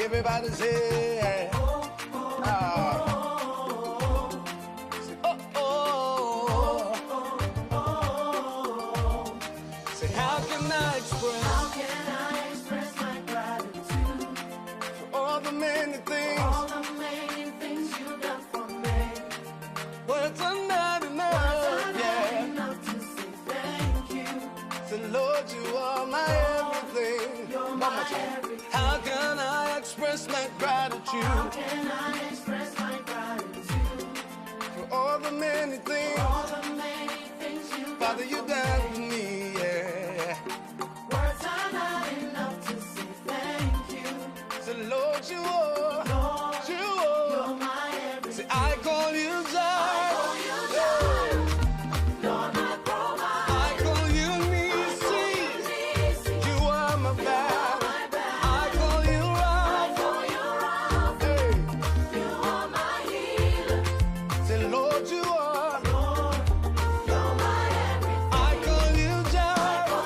Everybody say, say, how can I express my gratitude for all the many things you've done for me? Words are not enough, to say thank you. Say, Lord, you are my everything. You're my everything. How can I express my gratitude? How can I express my gratitude for all the many things, you've Father, you done for me, yeah. Words are not enough to say thank you. Say, Lord, you are, you're my everything. Say, I call you Jireh. Lord, my provider. I call you Nisi. You are my battle. I call you Rapha. Hey. You are my healer. Say, Lord, you are. You're my everything. I call you Jireh.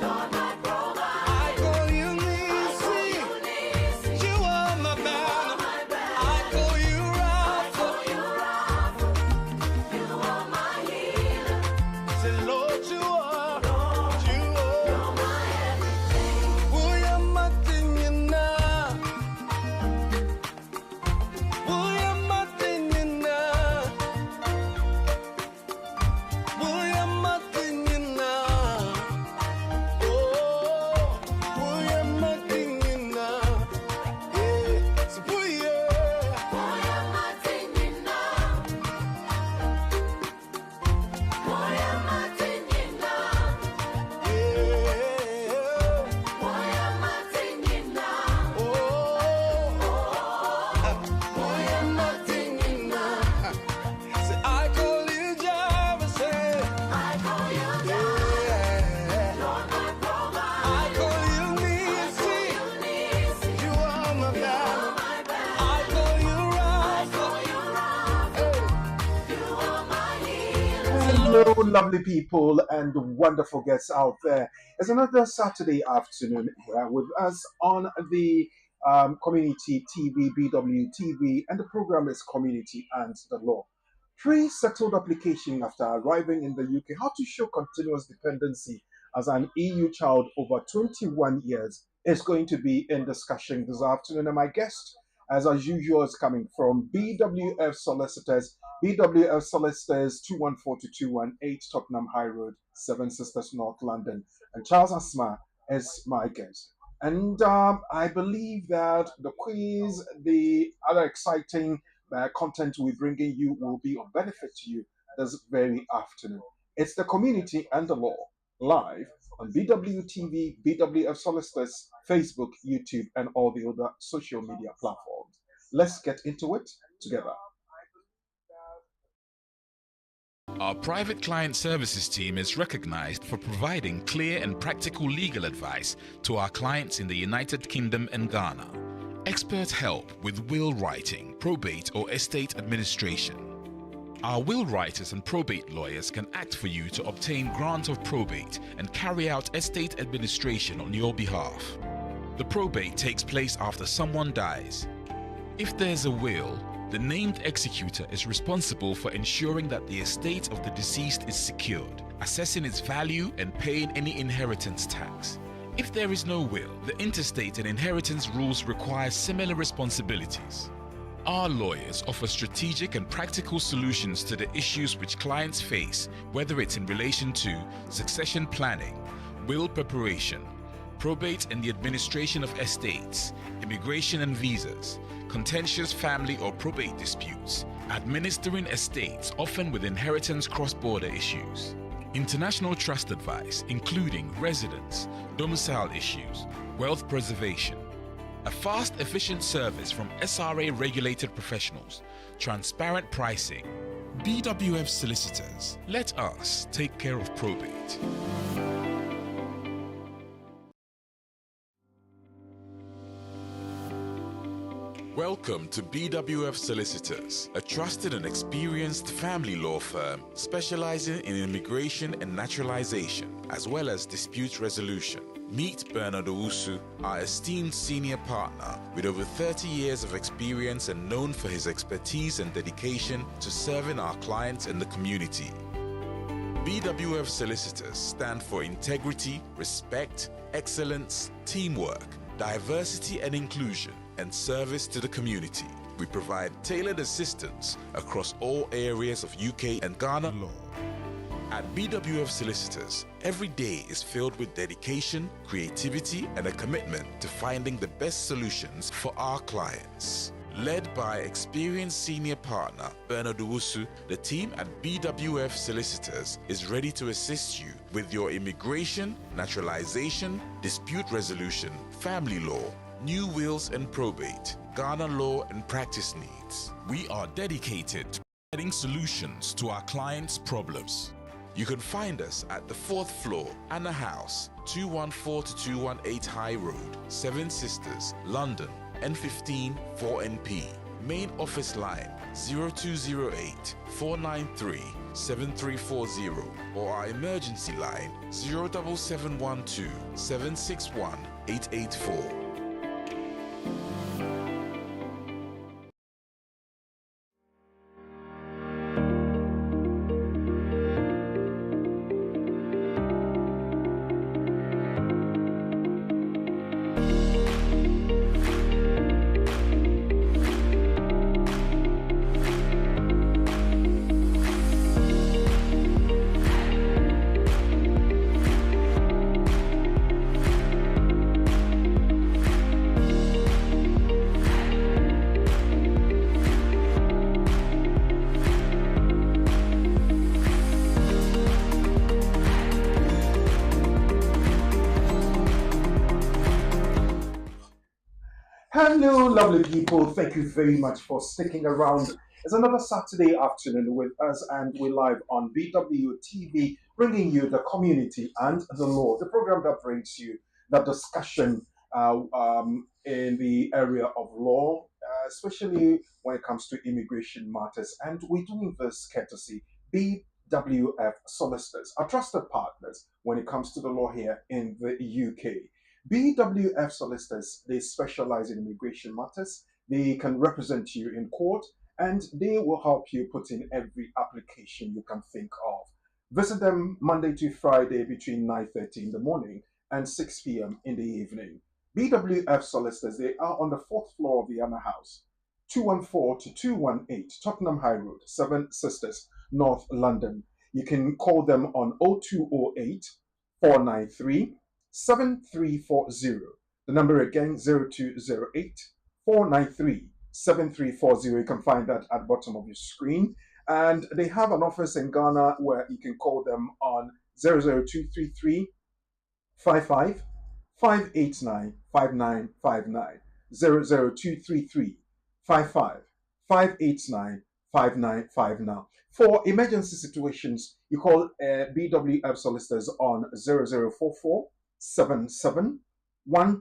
Lord, my provider. I call you Nisi. You are my battle. I call you Rapha. You are my healer. Say, Lord, you are. You're my everything. Uya matinyana. Uya matinyana. Uya matinyana. Oh, uya matinyana. Yeah, so uya matinyana. Uya matinyana. Yeah. Uya matinyana. Uya matinyana. Say, I call you Jireh. Say, I call you Jireh. Lord, my provider. I call you Nisi. You are my battle. I call you Rapha. Hey. You are my healer. Hello, lovely people and wonderful guests out there. It's another Saturday afternoon here with us on the Community TV, BWTV, and the program is Community and the Law. Pre-settled application after arriving in the UK, how to show continuous dependency as an EU child over 21 years is going to be in discussion this afternoon. And my guest, as usual, is coming from BWF Solicitors. BWF Solicitors 214-218 Tottenham High Road, Seven Sisters, North London. And Charles Asma is my guest. And I believe that the quiz, the other exciting content we're bringing you will be of benefit to you this very afternoon. It's the Community and the Law, live on BWTV, BWF Solicitors, Facebook, YouTube, and all the other social media platforms. Let's get into it together. Our private client services team is recognized for providing clear and practical legal advice to our clients in the United Kingdom and Ghana. Expert help with will writing, probate, or estate administration. Our will writers and probate lawyers can act for you to obtain grant of probate and carry out estate administration on your behalf. The probate takes place after someone dies. If there's a will, the named executor is responsible for ensuring that the estate of the deceased is secured, assessing its value and paying any inheritance tax. If there is no will, the interstate and inheritance rules require similar responsibilities. Our lawyers offer strategic and practical solutions to the issues which clients face, whether it's in relation to succession planning, will preparation, probate and the administration of estates, immigration and visas, contentious family or probate disputes, administering estates often with inheritance cross-border issues, international trust advice including residence, domicile issues, wealth preservation, a fast, efficient service from SRA-regulated professionals, transparent pricing. BWF Solicitors, let us take care of probate. Welcome to BWF Solicitors, a trusted and experienced family law firm specializing in immigration and naturalization, as well as dispute resolution. Meet Bernard Owusu, our esteemed senior partner with over 30 years of experience and known for his expertise and dedication to serving our clients and the community. BWF Solicitors stand for integrity, respect, excellence, teamwork, diversity and inclusion, and service to the community. We provide tailored assistance across all areas of UK and Ghana law. At BWF Solicitors, every day is filled with dedication, creativity, and a commitment to finding the best solutions for our clients. Led by experienced senior partner Bernard Owusu, the team at BWF Solicitors is ready to assist you with your immigration, naturalization, dispute resolution, family law, new wills and probate, Ghana law and practice needs. We are dedicated to providing solutions to our clients' problems. You can find us at the 4th floor, Anna House, 214 to 218 High Road, Seven Sisters, London, N15 4NP. Main office line 0208 493 7340 or our emergency line 07712 761 884. Hello, lovely people. Thank you very much for sticking around. It's another Saturday afternoon with us, and we're live on BWTV, bringing you the community and the law, the program that brings you the discussion in the area of law, especially when it comes to immigration matters. And we're doing this courtesy BWF Solicitors, our trusted partners when it comes to the law here in the UK. BWF Solicitors, they specialize in immigration matters. They can represent you in court and they will help you put in every application you can think of. Visit them Monday to Friday between 9:30 in the morning and 6 p.m. in the evening. BWF Solicitors, they are on the 4th floor of the Anna House, 214 to 218 Tottenham High Road, Seven Sisters, North London. You can call them on 0208 493 7340. The number again 0208 493 7340. You can find that at the bottom of your screen. And they have an office in Ghana where you can call them on 00233 55 589 5959. 00233 55 589 5959. For emergency situations, you call BWF Solicitors on 0044 77 12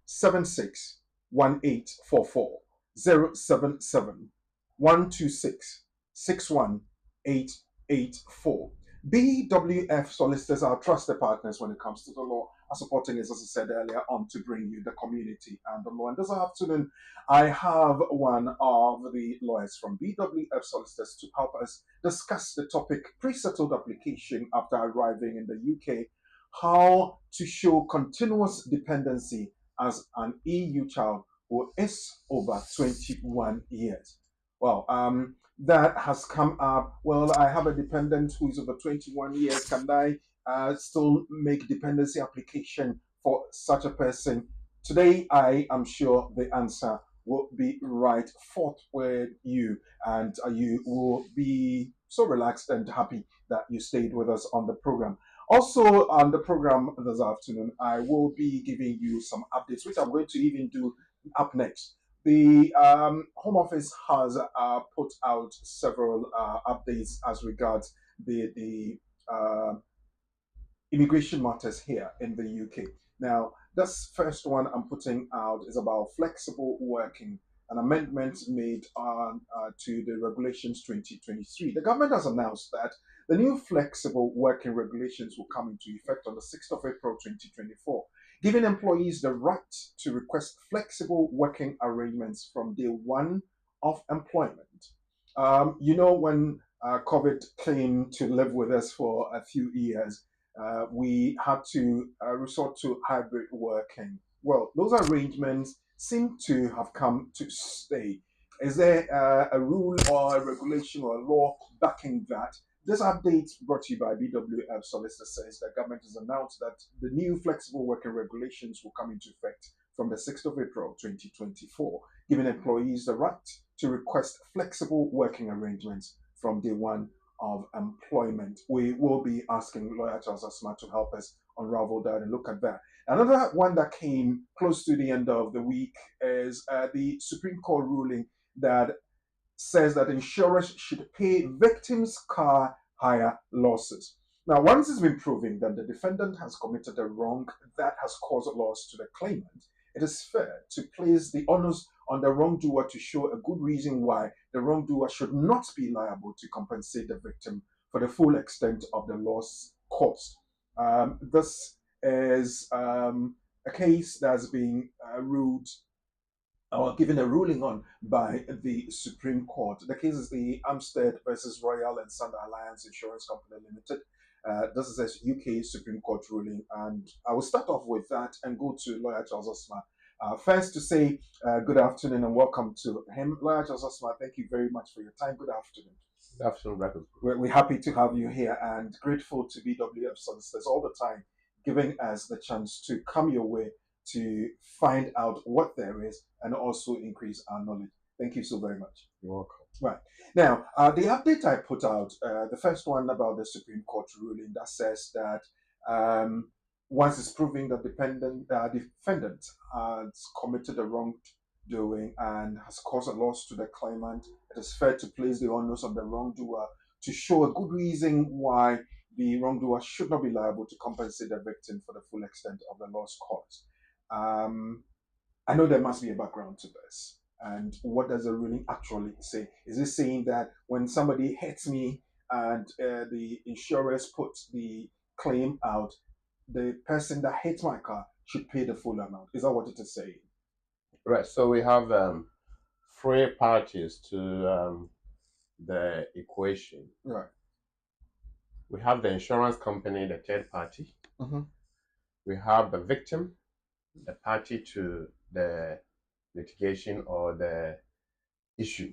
76 1844. 077 126 61884. BWF Solicitors are trusted partners when it comes to the law, are supporting us, as I said earlier, on to bring you the community and the law. And this afternoon, I have one of the lawyers from BWF Solicitors to help us discuss the topic pre-settled application after arriving in the UK, how to show continuous dependency as an EU child who is over 21 years. Well, that has come up. Well, I have a dependent who is over 21 years. Can I still make dependency application for such a person? Today, I am sure the answer will be right forth with you, and you will be so relaxed and happy that you stayed with us on the program. Also, on the program this afternoon, I will be giving you some updates, which I'm going to even do up next. The Home Office has put out several updates as regards the immigration matters here in the UK. Now, this first one I'm putting out is about flexible working an amendment made to the Regulations 2023. The government has announced that the new flexible working regulations will come into effect on the 6th of April 2024, giving employees the right to request flexible working arrangements from day one of employment. When COVID came to live with us for a few years, we had to resort to hybrid working. Well, those arrangements seem to have come to stay. Is there a rule or a regulation or a law backing that? This update brought to you by BWF Solicitor says that government has announced that the new flexible working regulations will come into effect from the 6th of April 2024, giving employees the right to request flexible working arrangements from day one of employment. We will be asking Lawyer Charles Asma to help us unravel that and look at that. Another one that came close to the end of the week is the Supreme Court ruling that says that insurers should pay victims' car hire losses. Now, once it's been proven that the defendant has committed a wrong that has caused loss to the claimant, it is fair to place the onus on the wrongdoer to show a good reason why the wrongdoer should not be liable to compensate the victim for the full extent of the loss caused. This is a case that's being ruled or given a ruling on by the Supreme Court. The case is the Amstead versus Royal and Sun Alliance Insurance Company Limited. This is a UK Supreme Court ruling, and I will start off with that and go to Lawyer Charles Osma. First to say good afternoon and welcome to him. Lawyer Charles Osma, thank you very much for your time. Good afternoon. Good afternoon, We're happy to have you here and grateful to BWF Solicitors all the time, giving us the chance to come your way to find out what there is and also increase our knowledge. Thank you so very much. You're welcome. Right. Now, the update I put out, the first one about the Supreme Court ruling that says that once it's proving that defendant has committed a wrongdoing and has caused a loss to the claimant, it is fair to place the onus on the wrongdoer to show a good reason why the wrongdoer should not be liable to compensate the victim for the full extent of the loss caused. I know there must be a background to this. And what does the ruling actually say? Is it saying that when somebody hits me and the insurers put the claim out, the person that hit my car should pay the full amount? Is that what it is saying? Right. So we have three parties to the equation. Right. We have the insurance company, the third party. Mm-hmm. We have the victim, the party to the litigation or the issue.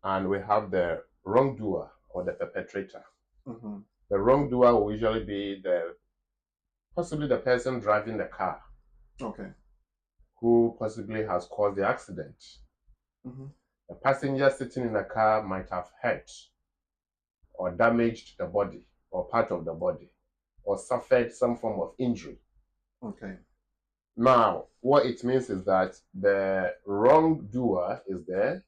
And we have the wrongdoer or the perpetrator. Mm-hmm. The wrongdoer will usually be possibly the person driving the car. Okay. Who possibly has caused the accident. Mm-hmm. The passenger sitting in the car might have hurt or damaged the body or part of the body or suffered some form of injury. Okay. Now, what it means is that the wrongdoer is there.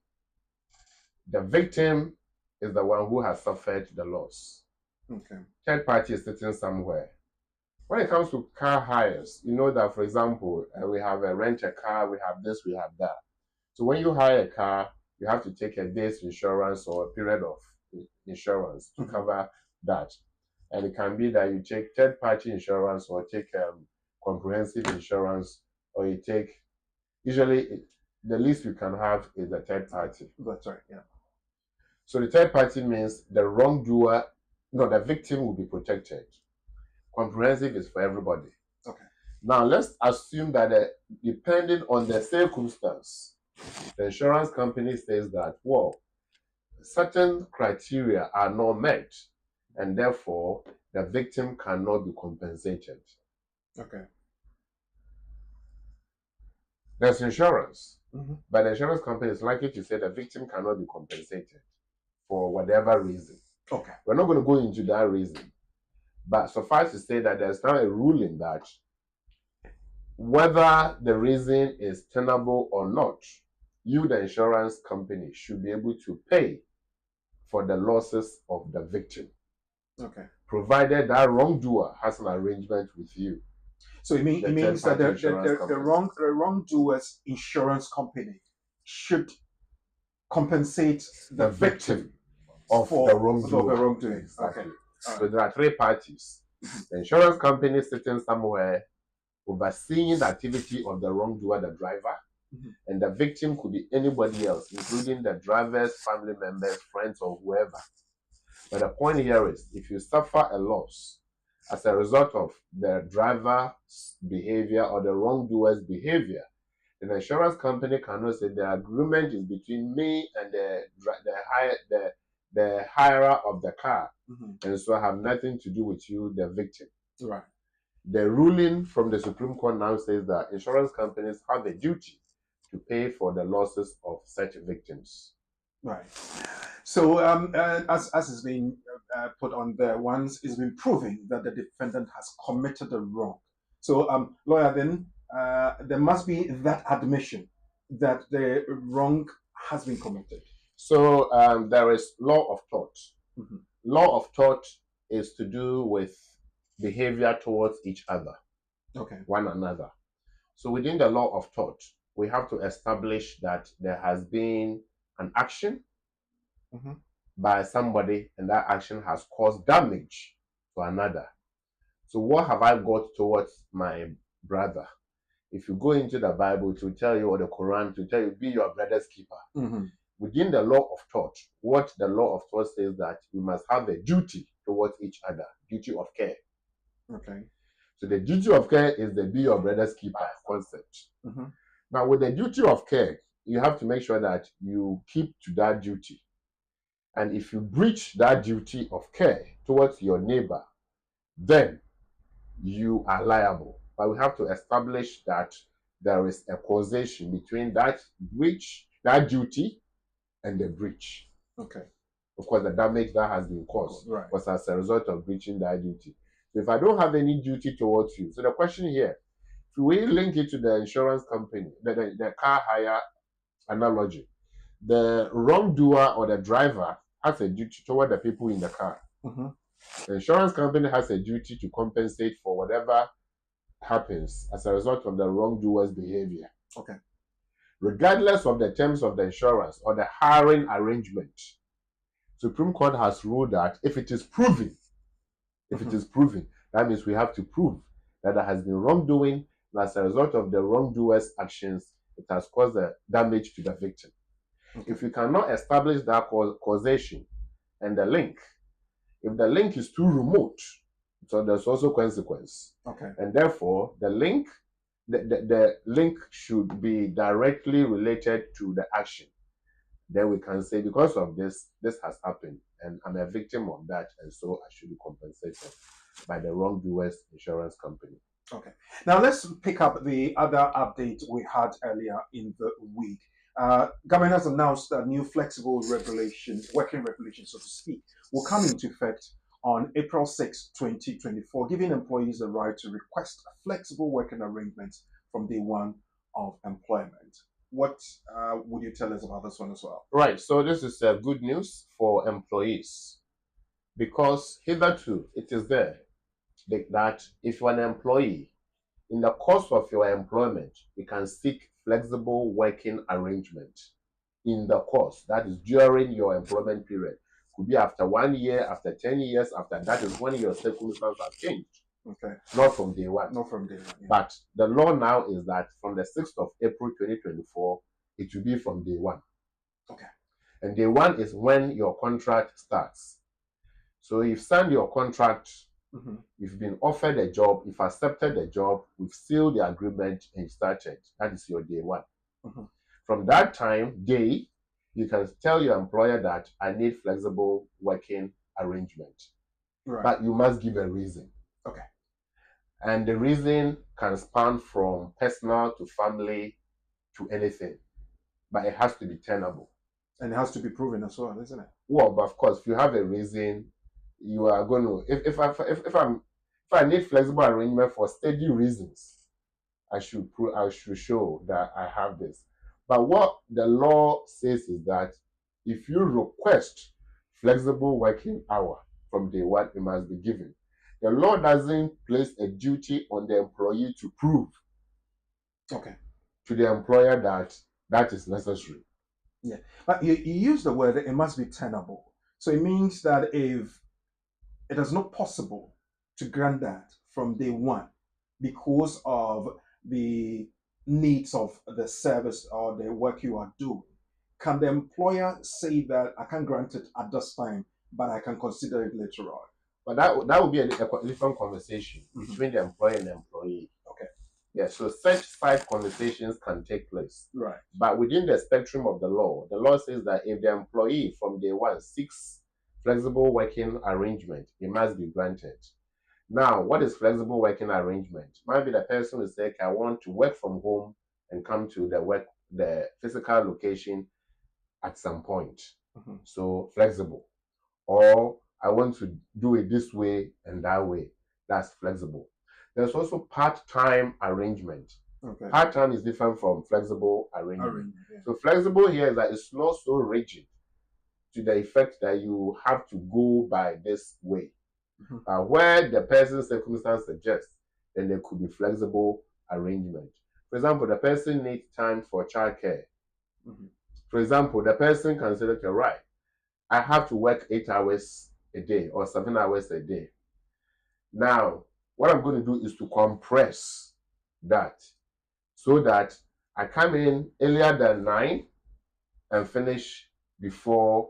The victim is the one who has suffered the loss. Okay. Third party is sitting somewhere. When it comes to car hires, you know that, for example, we have a rent a car, we have this, we have that. So when you hire a car, you have to take a day's insurance or a period of insurance to cover that. And it can be that you take third-party insurance or take comprehensive insurance, or you take, usually the least you can have is the third party. That's right, yeah. So the third party means the wrongdoer, no, the victim will be protected. Comprehensive is for everybody. Okay. Now let's assume that depending on the circumstance, the insurance company says that, well, certain criteria are not met, and therefore the victim cannot be compensated. Okay. There's insurance, Mm-hmm. but the insurance company is likely to say the victim cannot be compensated for whatever reason. Okay. We're not going to go into that reason, but suffice to say that there's now a ruling that whether the reason is tenable or not, you, the insurance company, should be able to pay for the losses of the victim. Okay. Provided that wrongdoer has an arrangement with you. So it means that the wrongdoer's insurance company should compensate the victim of for the wrongdoing. wrongdoing. Exactly. Okay. So there are three parties. The insurance company sitting somewhere overseeing the activity of the wrongdoer, the driver, and the victim could be anybody else, including the driver's family members, friends, or whoever. But the point here is, if you suffer a loss as a result of the driver's behavior or the wrongdoer's behavior, then the insurance company cannot say the agreement is between me and the hirer of the car, and so I have nothing to do with you, the victim. Right. The ruling from the Supreme Court now says that insurance companies have a duty to pay for the losses of such victims. Right. So, as is being put on there, once it's been proven that the defendant has committed a wrong. So, lawyer, then there must be that admission that the wrong has been committed. So, there is law of tort. Law of tort is to do with behavior towards each other, one another. So, within the law of tort, we have to establish that there has been an action by somebody, and that action has caused damage to another. So what have I got towards my brother? If you go into the Bible, it will tell you, or the Quran, to tell you, be your brother's keeper. Within the law of tort, what the law of tort says that we must have a duty towards each other, duty of care. So the duty of care is the be your brother's keeper concept. Now, with the duty of care, you have to make sure that you keep to that duty. And if you breach that duty of care towards your neighbor, then you are liable. But we have to establish that there is a causation between that breach, that duty, and the breach. Of course, the damage that has been caused was as a result of breaching that duty. So if I don't have any duty towards you, so the question here, if we link it to the insurance company, the car hire analogy, the wrongdoer or the driver has a duty toward the people in the car. The insurance company has a duty to compensate for whatever happens as a result of the wrongdoer's behavior. Regardless of the terms of the insurance or the hiring arrangement, Supreme Court has ruled that if it is proven, that means we have to prove that there has been wrongdoing, and as a result of the wrongdoer's actions, it has caused the damage to the victim. If we cannot establish that causation and the link, if the link is too remote, so there's also consequence. And therefore, the link should be directly related to the action. Then we can say, because of this has happened, and I'm a victim of that, and so I should be compensated by the wrongdoer's insurance company. Now let's pick up the other update we had earlier in the week. Government has announced a new flexible regulation, working regulation, so to speak, will come into effect on April 6, 2024, giving employees the right to request a flexible working arrangement from day one of employment. What would you tell us about this one as well? Right, so this is good news for employees, because hitherto it is there that if you're an employee, in the course of your employment, you can seek flexible working arrangement in the course, that is during your employment period. Could be after 1 year, after 10 years, after that is when your circumstances have changed. Not from day one. Not from day one. But the law now is that from the 6th of April 2024, it will be from day one. And day one is when your contract starts. So you've signed your contract, you've been offered a job, you've accepted the job, we've sealed the agreement, and you started. That is your day one. From that time, you can tell your employer that I need flexible working arrangement. But you must give a reason. And the reason can span from personal to family to anything. But it has to be tenable. And it has to be proven as well, isn't it? Well, but of course, if you have a reason, you are going to, if I need flexible arrangement for steady reasons, I should show that I have this. But what the law says is that if you request flexible working hour from day one, it must be given. The law doesn't place a duty on the employee to prove to the employer that that is necessary. Yeah, but you use the word it must be tenable. So it means that if it is not possible to grant that from day one because of the needs of the service or the work you are doing, can the employer say that I can't grant it at this time, but I can consider it later on? But that would be a different conversation between the employer and the employee. Okay. Yeah, so such side conversations can take place. Right. But within the spectrum of the law says that if the employee from day one seeks flexible working arrangement, it must be granted. Now, what is flexible working arrangement? Might be the person will say, I want to work from home and come to the physical location at some point. So flexible. Or I want to do it this way and that way. That's flexible. There's also part-time arrangement. Okay. Part-time is different from flexible arrangement. Yeah. So flexible here is that it's not so rigid to the effect that you have to go by this way. Where the person's circumstance suggests, then there could be flexible arrangement. For example, the person needs time for childcare. For example, the person can say, okay, right, I have to work 8 hours a day or 7 hours a day. Now, what I'm going to do is to compress that so that I come in earlier than 9 and finish before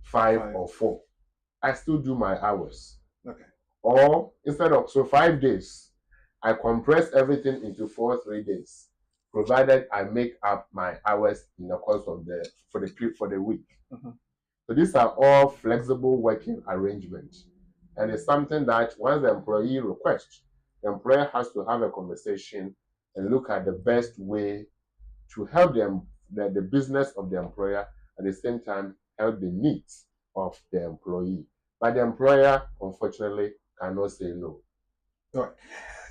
5 or 4. I still do my hours. Okay. Or instead of, so 5 days, I compress everything into 3 days, provided I make up my hours in the course of for the week. So these are all flexible working arrangements. And it's something that once the employee requests, the employer has to have a conversation and look at the best way to help them, the business of the employer, at the same time help the needs of the employee. But the employer, unfortunately, cannot say no. All right.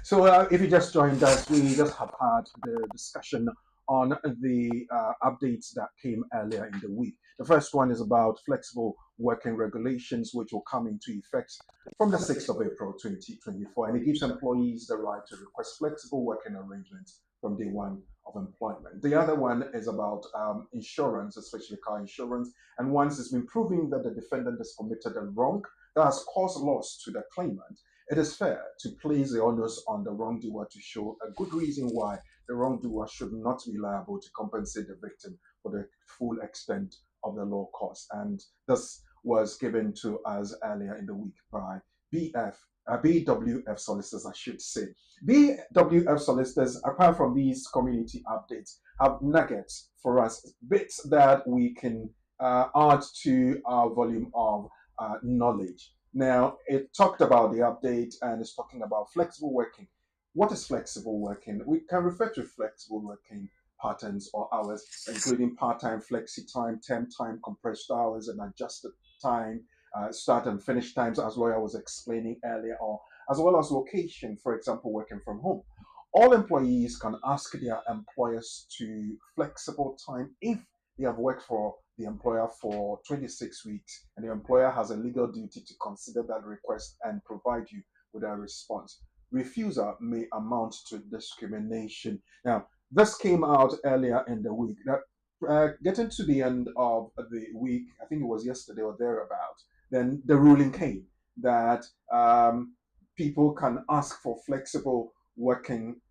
So if you just joined us, we just have had the discussion on the updates that came earlier in the week. The first one is about flexible working regulations, which will come into effect from the 6th of April 2024. And it gives employees the right to request flexible working arrangements from day one of employment. The other one is about insurance, especially car insurance. And once it's been proven that the defendant has committed a wrong that has caused loss to the claimant, it is fair to place the onus on the wrongdoer to show a good reason why the wrongdoer should not be liable to compensate the victim for the full extent of the law cost. And this was given to us earlier in the week by BWF solicitors, I should say. BWF solicitors, apart from these community updates, have nuggets for us, bits that we can add to our volume of knowledge. Now, it talked about the update and it's talking about flexible working. What is flexible working? We can refer to flexible working patterns or hours, including part-time, flexi-time, term time, compressed hours, and adjusted time, start and finish times, as Lawyer was explaining earlier, or as well as location, for example, working from home. All employees can ask their employers to flexible time if they have worked for the employer for 26 weeks and the employer has a legal duty to consider that request and provide you with a response. Refusal may amount to discrimination. Now, this came out earlier in the week. That getting to the end of the week, I think it was yesterday or thereabout, then the ruling came that people can ask for flexible working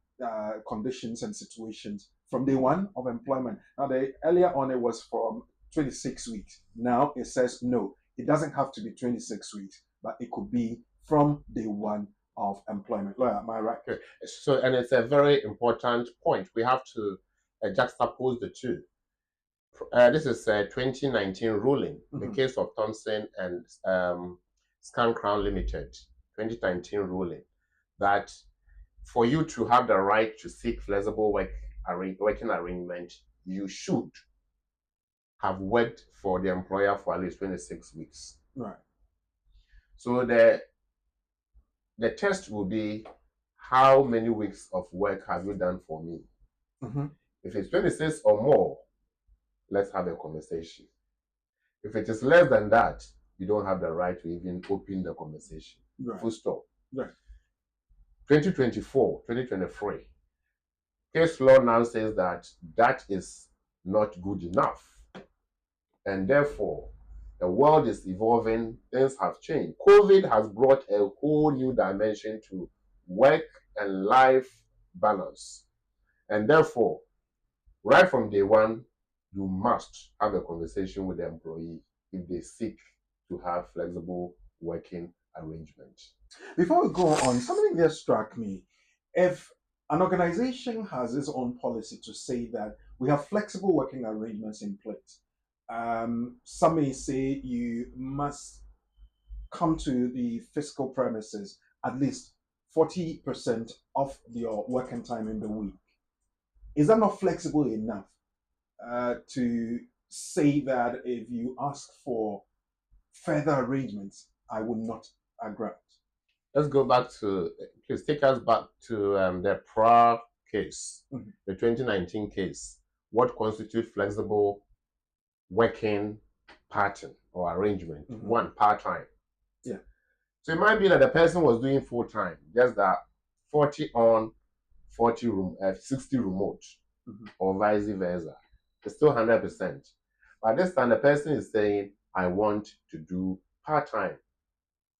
conditions and situations from day one of employment. Now, earlier on it was from 26 weeks. Now it says no, it doesn't have to be 26 weeks, but it could be from day one of employment. Lawyer, am I right? Okay. So, and it's a very important point. We have to juxtapose the two. This is a 2019 ruling, the case of Thompson and Scan Crown Limited, 2019 ruling, that for you to have the right to seek flexible working arrangement, you should have worked for the employer for at least 26 weeks. Right. So the test will be, how many weeks of work have you done for me? If it's 26 or more, let's have a conversation. If it is less than that, you don't have the right to even open the conversation. Right. Full stop. Right. 2024, 2023, case law now says that that is not good enough. And therefore, the world is evolving, things have changed. COVID has brought a whole new dimension to work and life balance. And therefore, right from day one, you must have a conversation with the employee if they seek to have flexible working arrangements. Before we go on, something that struck me. If an organization has its own policy to say that we have flexible working arrangements in place, some may say you must come to the physical premises at least 40% of your working time in the week. Is that not flexible enough to say that if you ask for further arrangements, I will not agree? Let's go back to, please take us back to the prior case, the 2019 case. What constitutes flexible working pattern or arrangement? One, part-time. Yeah. So it might be that the person was doing full-time, just that 40 on, 60 remote, or vice versa. It's still 100%. But this time the person is saying, I want to do part-time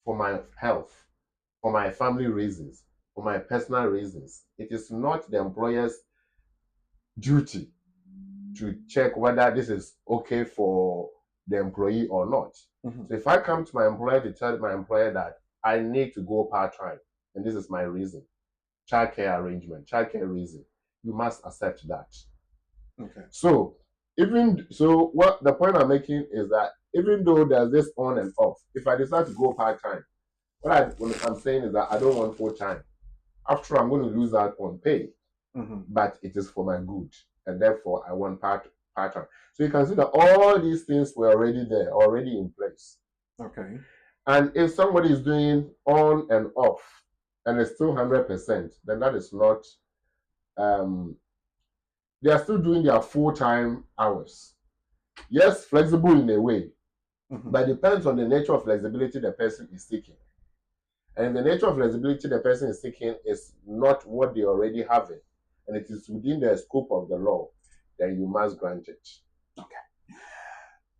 for my health, for my family reasons, for my personal reasons. It is not the employer's duty to check whether this is okay for the employee or not. So if I come to my employer to tell my employer that I need to go part-time, and this is my reason, childcare arrangement, childcare reason, you must accept that. Okay. So what the point I'm making is that even though there's this on and off, if I decide to go part-time, what I'm saying is that I don't want full-time. After all, I'm going to lose out on pay, but it is for my good, and therefore I want part-time. So you can see that all these things were already there, already in place. Okay. And if somebody is doing on and off, and it's still 100%, then that is not. They are still doing their full-time hours. Yes, flexible in a way, but it depends on the nature of flexibility the person is seeking. And the nature of flexibility the person is seeking is not what they already have it, and it is within the scope of the law, then you must grant it. Okay.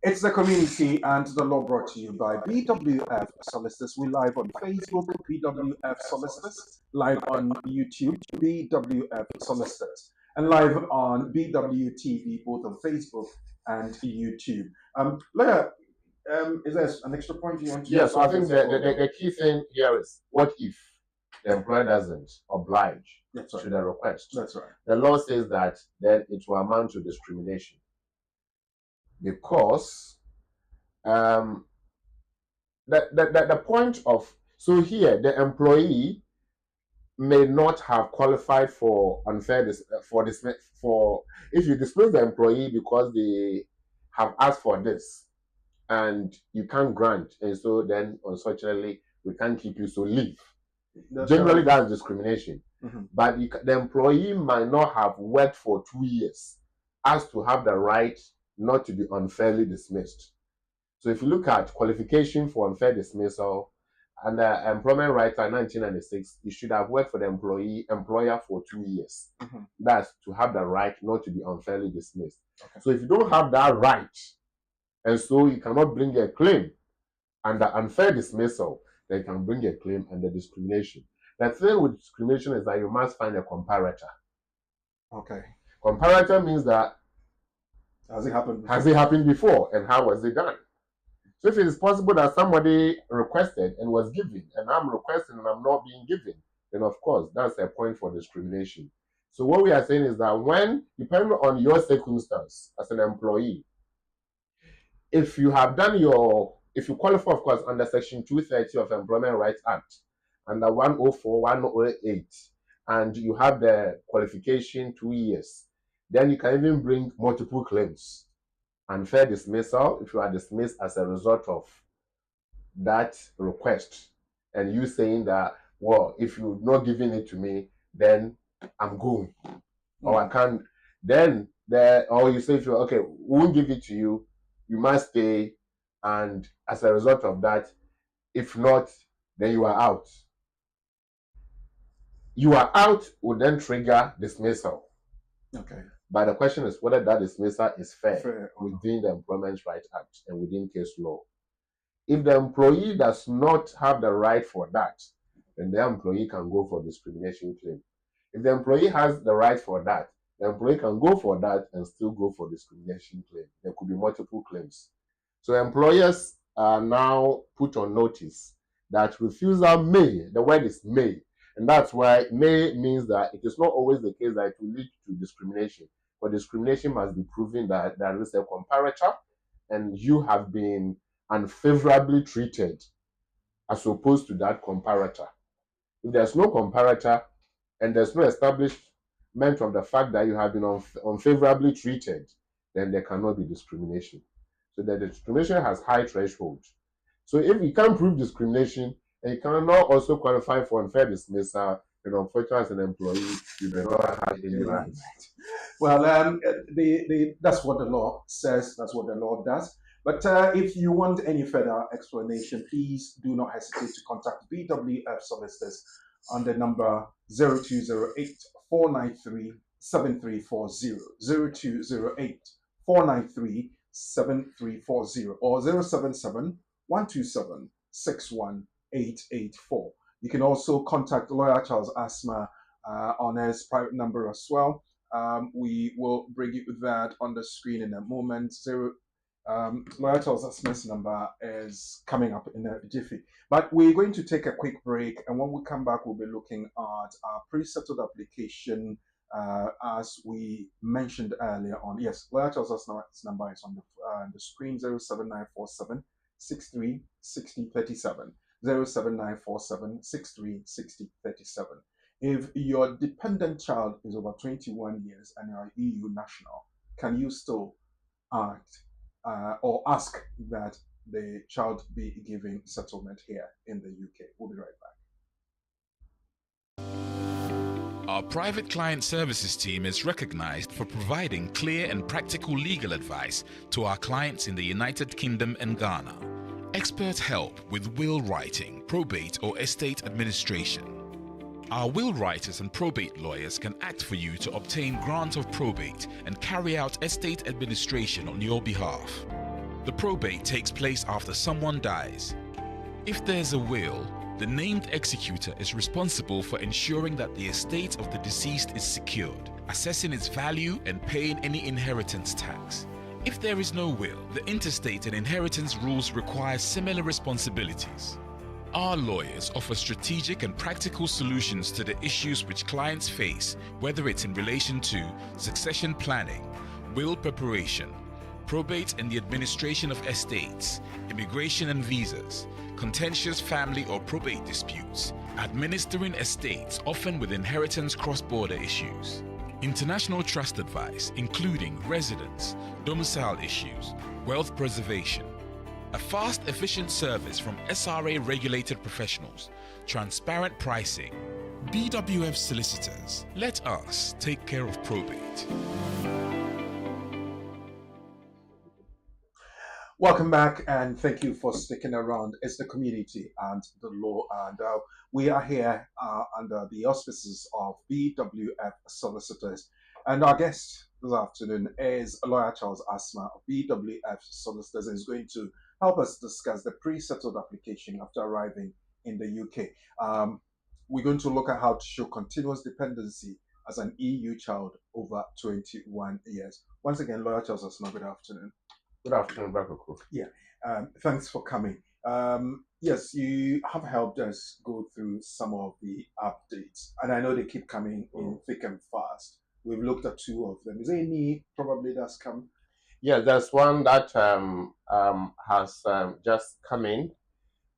It's the community and the law, brought to you by BWF Solicitors. We live on Facebook, BWF Solicitors, live on YouTube, BWF Solicitors, and live on BWTV, both on Facebook and YouTube. Leah, is there an extra point you want to? Yes, I think the key thing here is, what if the employer doesn't oblige to the request? That's right. The law says that then it will amount to discrimination, because the point of, so here the employee may not have qualified for unfair if you dismiss the employee because they have asked for this and you can't grant, and so then unfortunately we can't keep you, so leave. Generally that's discrimination. But the employee might not have worked for 2 years as to have the right not to be unfairly dismissed. So if you look at qualification for unfair dismissal, under Employment Rights Act 1996, you should have worked for the employer for 2 years. That's to have the right not to be unfairly dismissed. Okay. So if you don't have that right, and so you cannot bring a claim under unfair dismissal, then you can bring a claim under discrimination. The thing with discrimination is that you must find a comparator. Okay. Comparator means that has it happened before? Has it happened before, and how was it done? So if it is possible that somebody requested and was given, and I'm requesting and I'm not being given, then of course that's a point for discrimination. So what we are saying is that when, depending on your circumstance as an employee, if you have done if you qualify, of course, under Section 230 of Employment Rights Act, under 104, 108, and you have the qualification 2 years, then you can even bring multiple claims. Unfair dismissal, if you are dismissed as a result of that request, and you saying that, well, if you're not giving it to me, then I'm going, or I can't, then or you say, if you okay, we won't give it to you, you must stay, and as a result of that, if not, then you are out. You are out would then trigger dismissal. Okay. But the question is whether that dismissal is fair or within the Employment Rights Act and within case law. If the employee does not have the right for that, then the employee can go for discrimination claim. If the employee has the right for that, the employee can go for that and still go for discrimination claim. There could be multiple claims. So employers are now put on notice that refusal may, the word is may, and that's why may means that it is not always the case that it will lead to discrimination. But discrimination must be proven that there is a comparator and you have been unfavorably treated as opposed to that comparator. If there's no comparator and there's no establishment of the fact that you have been unfavorably treated, then there cannot be discrimination. So the discrimination has high thresholds. So if you can't prove discrimination and you cannot also qualify for unfair dismissal, then unfortunately as an employee, you do not have any rights. Well, that's what the law says. That's what the law does. But if you want any further explanation, please do not hesitate to contact BWF Solicitors on the number 0208 493 7340, 0208 493 7340, or 077 127 61884. You can also contact Lawyer Charles Asma on his private number as well. We will bring you that on the screen in a moment. Lawyer Charles Asma's number is coming up in a jiffy. But we're going to take a quick break, and when we come back, we'll be looking at our pre-settled application as we mentioned earlier on. Yes, Lawyer Charles Asma's number is on the screen, 07947 63 60 37. 07947 63 60 37. If your dependent child is over 21 years and you are EU national, can you still act or ask that the child be given settlement here in the UK? We'll be right back. Our private client services team is recognized for providing clear and practical legal advice to our clients in the United Kingdom and Ghana. Expert help with will writing, probate or estate administration. Our will writers and probate lawyers can act for you to obtain grant of probate and carry out estate administration on your behalf. The probate takes place after someone dies. If there's a will, the named executor is responsible for ensuring that the estate of the deceased is secured, assessing its value and paying any inheritance tax. If there is no will, the interstate and inheritance rules require similar responsibilities. Our lawyers offer strategic and practical solutions to the issues which clients face, whether it's in relation to succession planning, will preparation, probate and the administration of estates, immigration and visas, contentious family or probate disputes, administering estates often with inheritance cross-border issues, international trust advice including residence, domicile issues, wealth preservation, a fast, efficient service from SRA-regulated professionals, transparent pricing. BWF Solicitors, let us take care of probate. Welcome back, and thank you for sticking around. It's the community and the law, and we are here under the auspices of BWF Solicitors. And our guest this afternoon is Lawyer Charles Asma of BWF Solicitors, and is going to help us discuss the pre-settled application after arriving in the UK. We're going to look at how to show continuous dependency as an EU child over 21 years. Once again, Lawyer Charles Asma, good afternoon. Good afternoon, Bakoko. Yeah, thanks for coming. Yes, you have helped us go through some of the updates, and I know they keep coming in thick and fast. We've looked at two of them. Is there any probably that's come? Yeah, there's one that has just come in,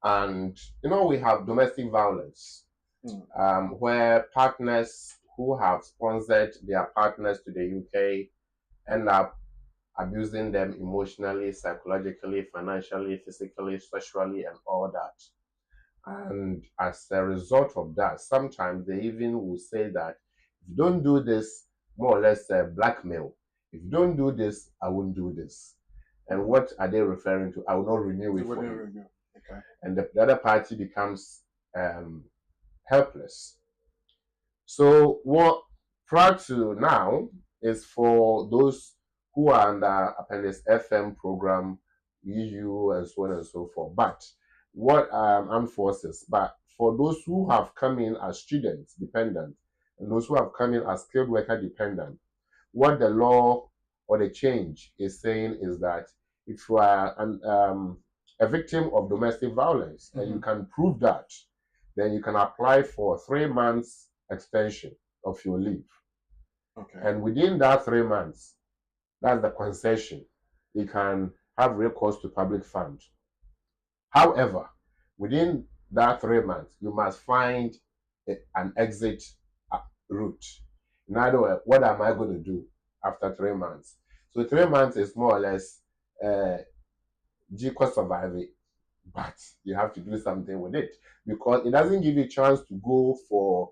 and we have domestic violence, where partners who have sponsored their partners to the UK end up abusing them emotionally, psychologically, financially, physically, sexually, and all that. And as a result of that, sometimes they even will say that if you don't do this, more or less blackmail. If you don't do this, I won't do this. And what are they referring to? I will not renew it for you. Okay. And the other party becomes helpless. So prior to now, is for those who are under Appendix FM program, EU, and so on and so forth. But what armed forces? But for those who have come in as students dependent, and those who have come in as skilled worker dependent, what the law or the change is saying is that if you are a victim of domestic violence and you can prove that, then you can apply for 3 months extension of your leave. Okay. And within that 3 months, that's the concession, you can have recourse to public fund. However, within that 3 months, you must find an exit route. In other words, what am I going to do after 3 months? So 3 months is more or less GCO surviving, but you have to do something with it because it doesn't give you a chance to go for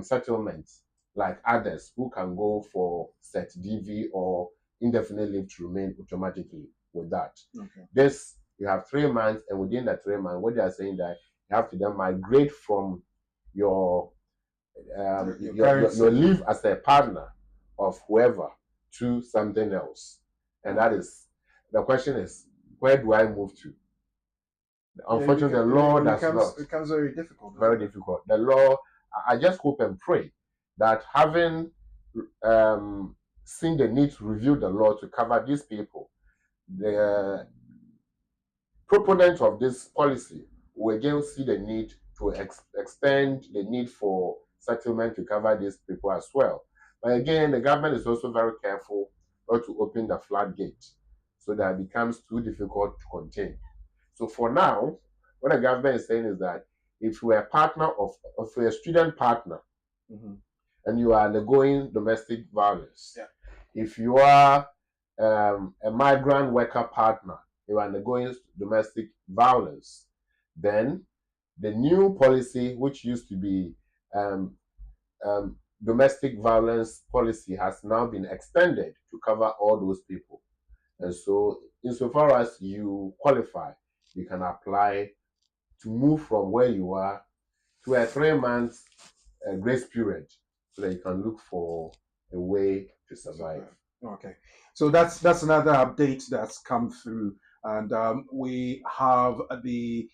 settlement like others who can go for set DV or indefinite leave to remain automatically with that. Okay. This, you have 3 months, and within that 3 months, what they are saying that you have to then migrate from your leave as a partner of whoever to something else. And that is, the question is, where do I move to? Unfortunately, the law does not. It becomes very difficult. Very difficult. The law, I just hope and pray that having seen the need to review the law to cover these people, the proponents of this policy will again see the need to extend the need for settlement to cover these people as well. But again, the government is also very careful not to open the floodgate so that it becomes too difficult to contain. So for now, what the government is saying is that if you are a partner of a student partner and you are undergoing domestic violence, if you are a migrant worker partner, you are undergoing domestic violence, then the new policy, which used to be domestic violence policy, has now been extended to cover all those people. And so, insofar as you qualify, you can apply to move from where you are to a 3 months grace period so that you can look for a way to survive. Okay, so that's another update that's come through, and we have the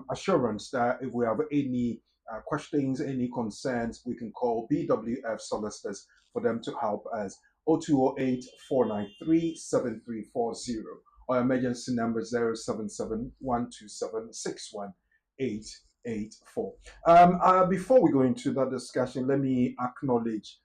assurance that if we have any questions, any concerns, we can call BWF Solicitors for them to help us. 0208 493 7340 or emergency number 077 127 61884. Before we go into that discussion, let me acknowledge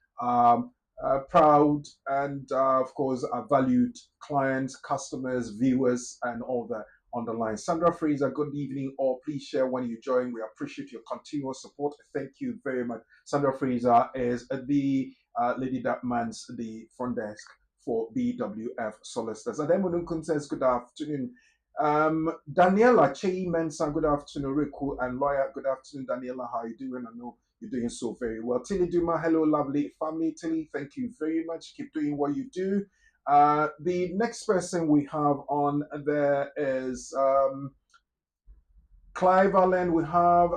proud and of course valued clients, customers, viewers, and all that on the line. Sandra Fraser, good evening, or please share when you join. We appreciate your continuous support. Thank you very much. Sandra Fraser is the lady that mans the front desk for BWF Solicitors. And then Munukun says good afternoon. Daniela Chei Mensa, good afternoon. Riku and Lawyer, good afternoon. Daniela, how are you doing? I know you're doing so very well. Tilly Duma, hello, lovely family. Tilly, thank you very much. Keep doing what you do. The next person we have on there is Clive Allen. We have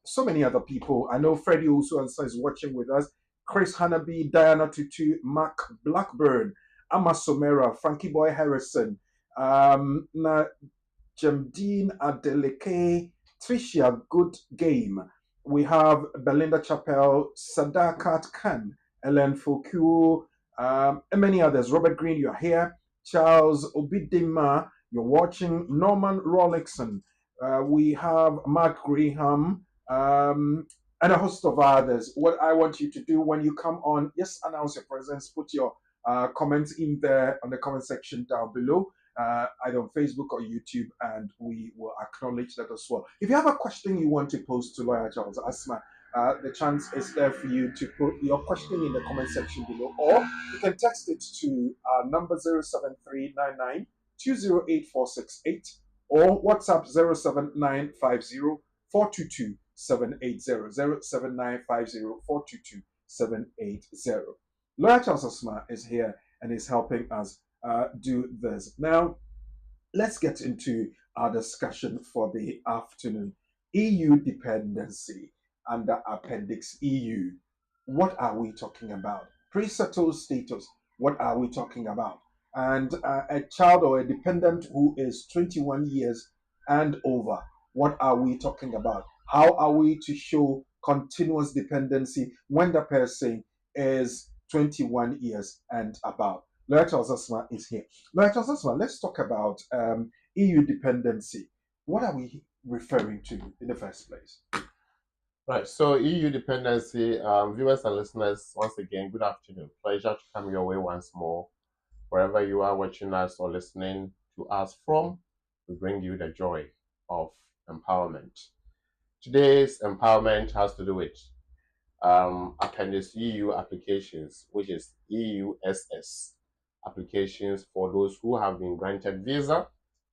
so many other people. I know Freddie also is watching with us. Chris Hanabi, Diana Tutu, Mark Blackburn, Amma Somera, Frankie Boy Harrison, Jamdeen Adeleke, Tricia Good Game. We have Belinda Chappell, Sadakat Khan, Ellen Foucault, and many others. Robert Green, you're here. Charles Obidima, you're watching. Norman Rollickson. We have Mark Graham, and a host of others. What I want you to do when you come on, yes, announce your presence. Put your comments in there on the comment section down below, either on Facebook or YouTube, and we will acknowledge that as well. If you have a question you want to pose to Lawyer Charles Asma, the chance is there for you to put your question in the comment section below, or you can text it to number 07399 208468 or WhatsApp 07950 422 780 07950 422 780. Lawyer Charles Asma is here and is helping us do this. Now, let's get into our discussion for the afternoon. EU dependency under Appendix EU. What are we talking about? Pre-settled status, what are we talking about? And a child or a dependent who is 21 years and over, what are we talking about? How are we to show continuous dependency when the person is 21 years and above? Lawyer Osasma is here. Lawyer Osasma, let's talk about EU dependency. What are we referring to in the first place? Right, so EU dependency, viewers and listeners, once again, good afternoon. Pleasure to come your way once more. Wherever you are watching us or listening to us from, we bring you the joy of empowerment. Today's empowerment has to do with Appendix EU applications, which is EUSS applications for those who have been granted visa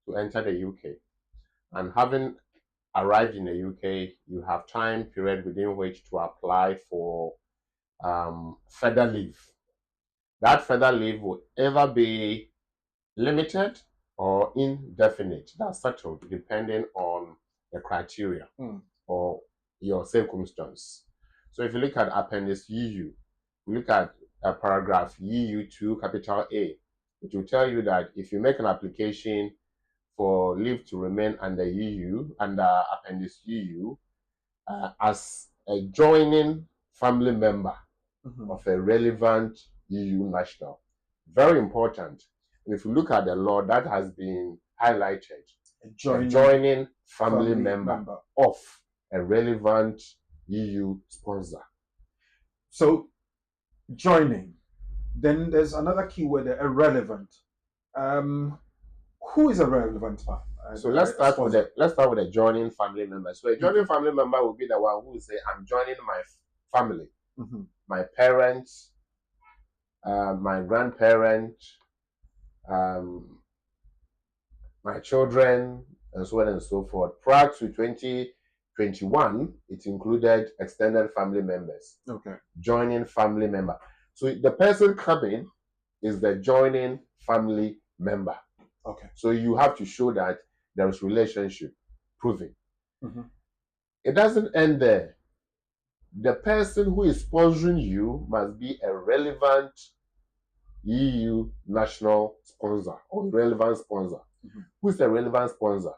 to enter the UK. And having arrived in the UK, you have time period within which to apply for further leave. That further leave will either be limited or indefinite. That's settled depending on the criteria or your circumstance. So if you look at Appendix EU, you look at paragraph EU2 capital A, it will tell you that if you make an application for leave to remain under EU, under Appendix EU, as a joining family member of a relevant EU national. Very important. And if you look at the law, that has been highlighted. A joining family member of a relevant EU sponsor. So, joining. Then there's another keyword, irrelevant. Who is a relevant one? So let's start with the joining family member. So a joining family member will be the one who will say, "I'm joining my family, my parents, my grandparents, my children, and so on and so forth." Prior to 2021, it included extended family members. Okay. Joining family member. So the person coming is the joining family member. Okay. So you have to show that there is relationship proving. It doesn't end there. The person who is sponsoring you must be a relevant EU national sponsor or relevant sponsor. Who is a relevant sponsor?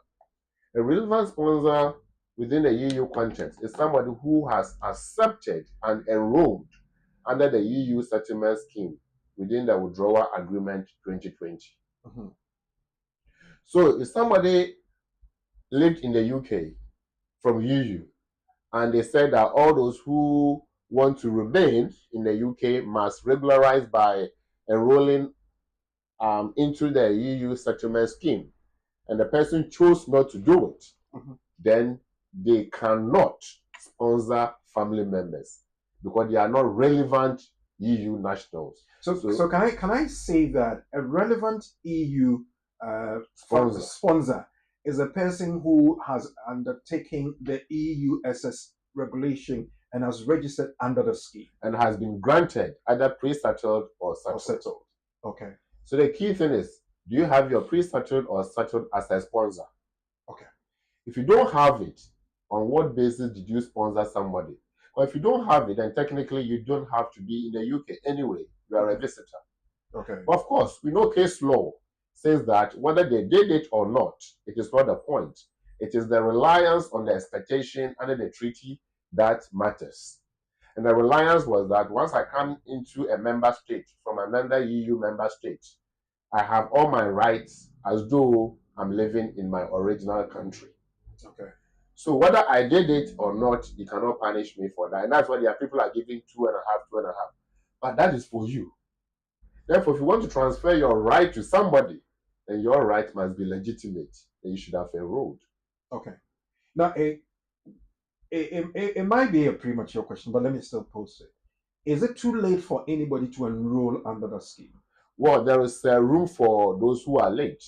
A relevant sponsor within the EU context is somebody who has accepted and enrolled under the EU settlement scheme within the Withdrawal Agreement 2020. So if somebody lived in the UK from EU and they said that all those who want to remain in the UK must regularize by enrolling into the EU settlement scheme, and the person chose not to do it, then they cannot sponsor family members because they are not relevant EU nationals. So can I say that a relevant EU sponsor is a person who has undertaken the EUSS regulation and has registered under the scheme and has been granted either pre-settled or settled. Okay. So the key thing is, do you have your pre-settled or settled as a sponsor? Okay. If you don't have it, on what basis did you sponsor somebody? Or if you don't have it, then technically you don't have to be in the UK anyway. You are a visitor. Okay. But of course, we know case law says that whether they did it or not, it is not the point. It is the reliance on the expectation under the treaty that matters. And the reliance was that once I come into a member state from another EU member state, I have all my rights as though I'm living in my original country. Okay. So whether I did it or not, you cannot punish me for that. And that's why there are people are giving 2.5. But that is for you. Therefore, if you want to transfer your right to somebody, then your right must be legitimate. Then you should have enrolled. Okay. Now, it might be a premature question, but let me still pose it. Is it too late for anybody to enroll under the scheme? Well, there is room for those who are late.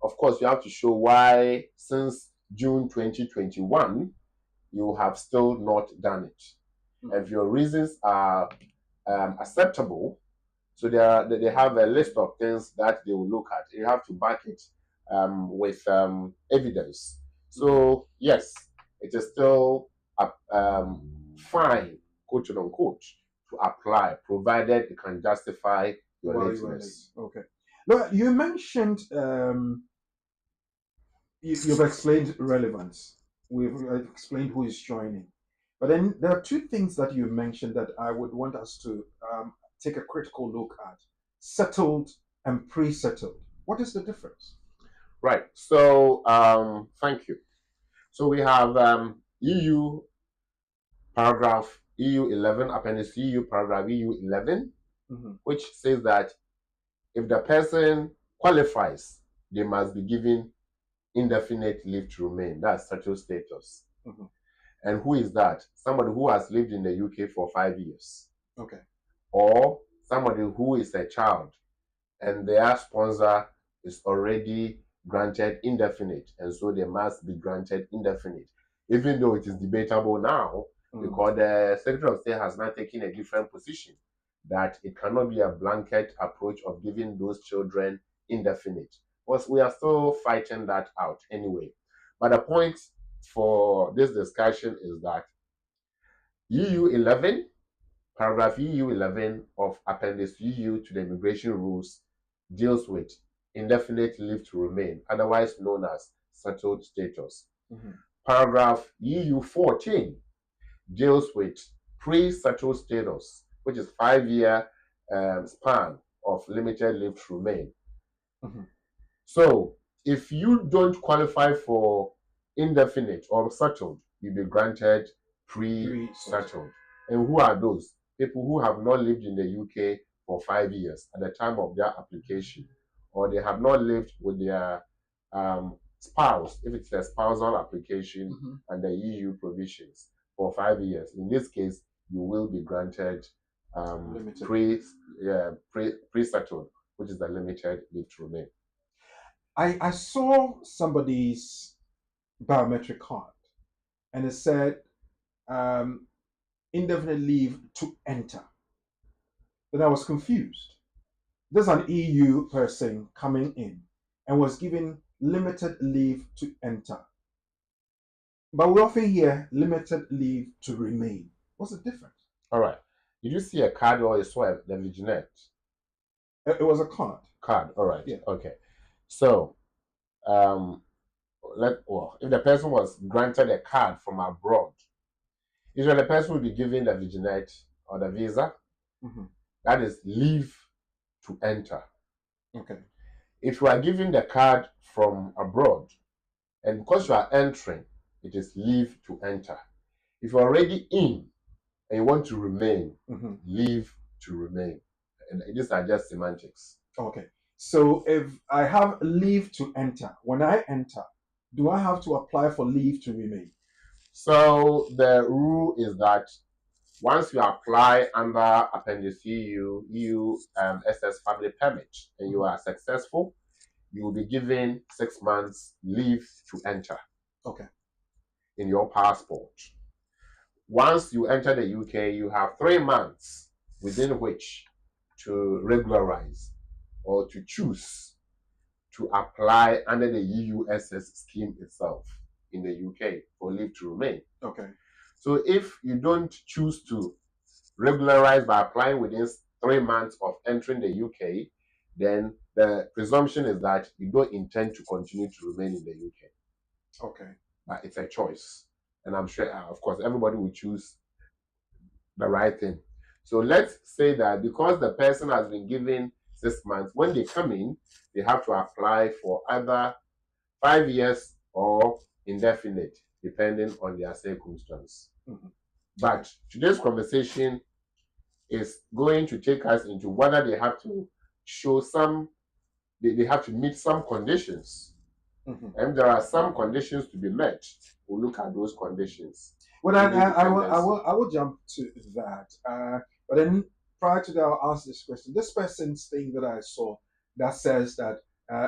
Of course, you have to show why since June 2021, you have still not done it. And if your reasons are acceptable, so they have a list of things that they will look at. You have to back it with evidence. So yes, it is still fine, quote unquote, to apply, provided you can justify your While lateness. Okay. Now, you mentioned, you've explained relevance. We've explained who is joining. But then there are two things that you mentioned that I would want us to take a critical look at: settled and pre-settled. What is the difference? Right. So, thank you. So we have EU paragraph EU 11, appendix EU paragraph EU 11, which says that if the person qualifies, they must be given indefinite leave to remain. That's settled status. And who is that? Somebody who has lived in the UK for 5 years. Okay. Or somebody who is a child and their sponsor is already granted indefinite, and so they must be granted indefinite, even though it is debatable now, because the Secretary of State has now taken a different position, that it cannot be a blanket approach of giving those children indefinite. But we are still fighting that out anyway. But the point for this discussion is that EU 11, paragraph EU 11 of Appendix EU to the Immigration Rules deals with indefinite leave to remain, otherwise known as settled status. Paragraph EU 14 deals with pre-settled status, which is 5-year span of limited leave to remain. So if you don't qualify for indefinite or settled, you'll be granted pre-settled. And who are those? People who have not lived in the UK for 5 years at the time of their application, or they have not lived with their spouse, if it's a spousal application and the EU provisions, for 5 years. In this case, you will be granted pre-settled, which is the limited leave to remain. I saw somebody's biometric card, and it said indefinite leave to enter. Then I was confused. There's an EU person coming in and was given limited leave to enter. But we often hear limited leave to remain. What's the difference? All right. Did you see a card or you saw the Vignette? It was a card. Card. All right. Yeah. Okay. So, if the person was granted a card from abroad, usually the person will be given the Vignette or the visa. That is leave to enter. Okay. If you are given the card from abroad, and because you are entering, it is leave to enter. If you're already in and you want to remain, leave to remain. And these are just semantics. Okay. So if I have leave to enter, when I enter, do I have to apply for leave to remain? So the rule is that once you apply under Appendix EU, SS Family Permit, and you are successful, you will be given 6 months leave to enter. Okay. In your passport. Once you enter the UK, you have 3 months within which to regularize or to choose to apply under the EUSS scheme itself in the UK for leave to remain. Okay. So if you don't choose to regularize by applying within 3 months of entering the UK, then the presumption is that you don't intend to continue to remain in the UK. Okay. But it's a choice. And I'm sure, of course, everybody will choose the right thing. So let's say that because the person has been given 6 months, when they come in, they have to apply for either 5 years or indefinite, depending on their circumstance. But today's conversation is going to take us into whether they have to show they have to meet some conditions. And there are some conditions to be met. We'll look at those conditions. Well, I will jump to that. But then prior to that, I'll ask this question. This person's thing that I saw that says that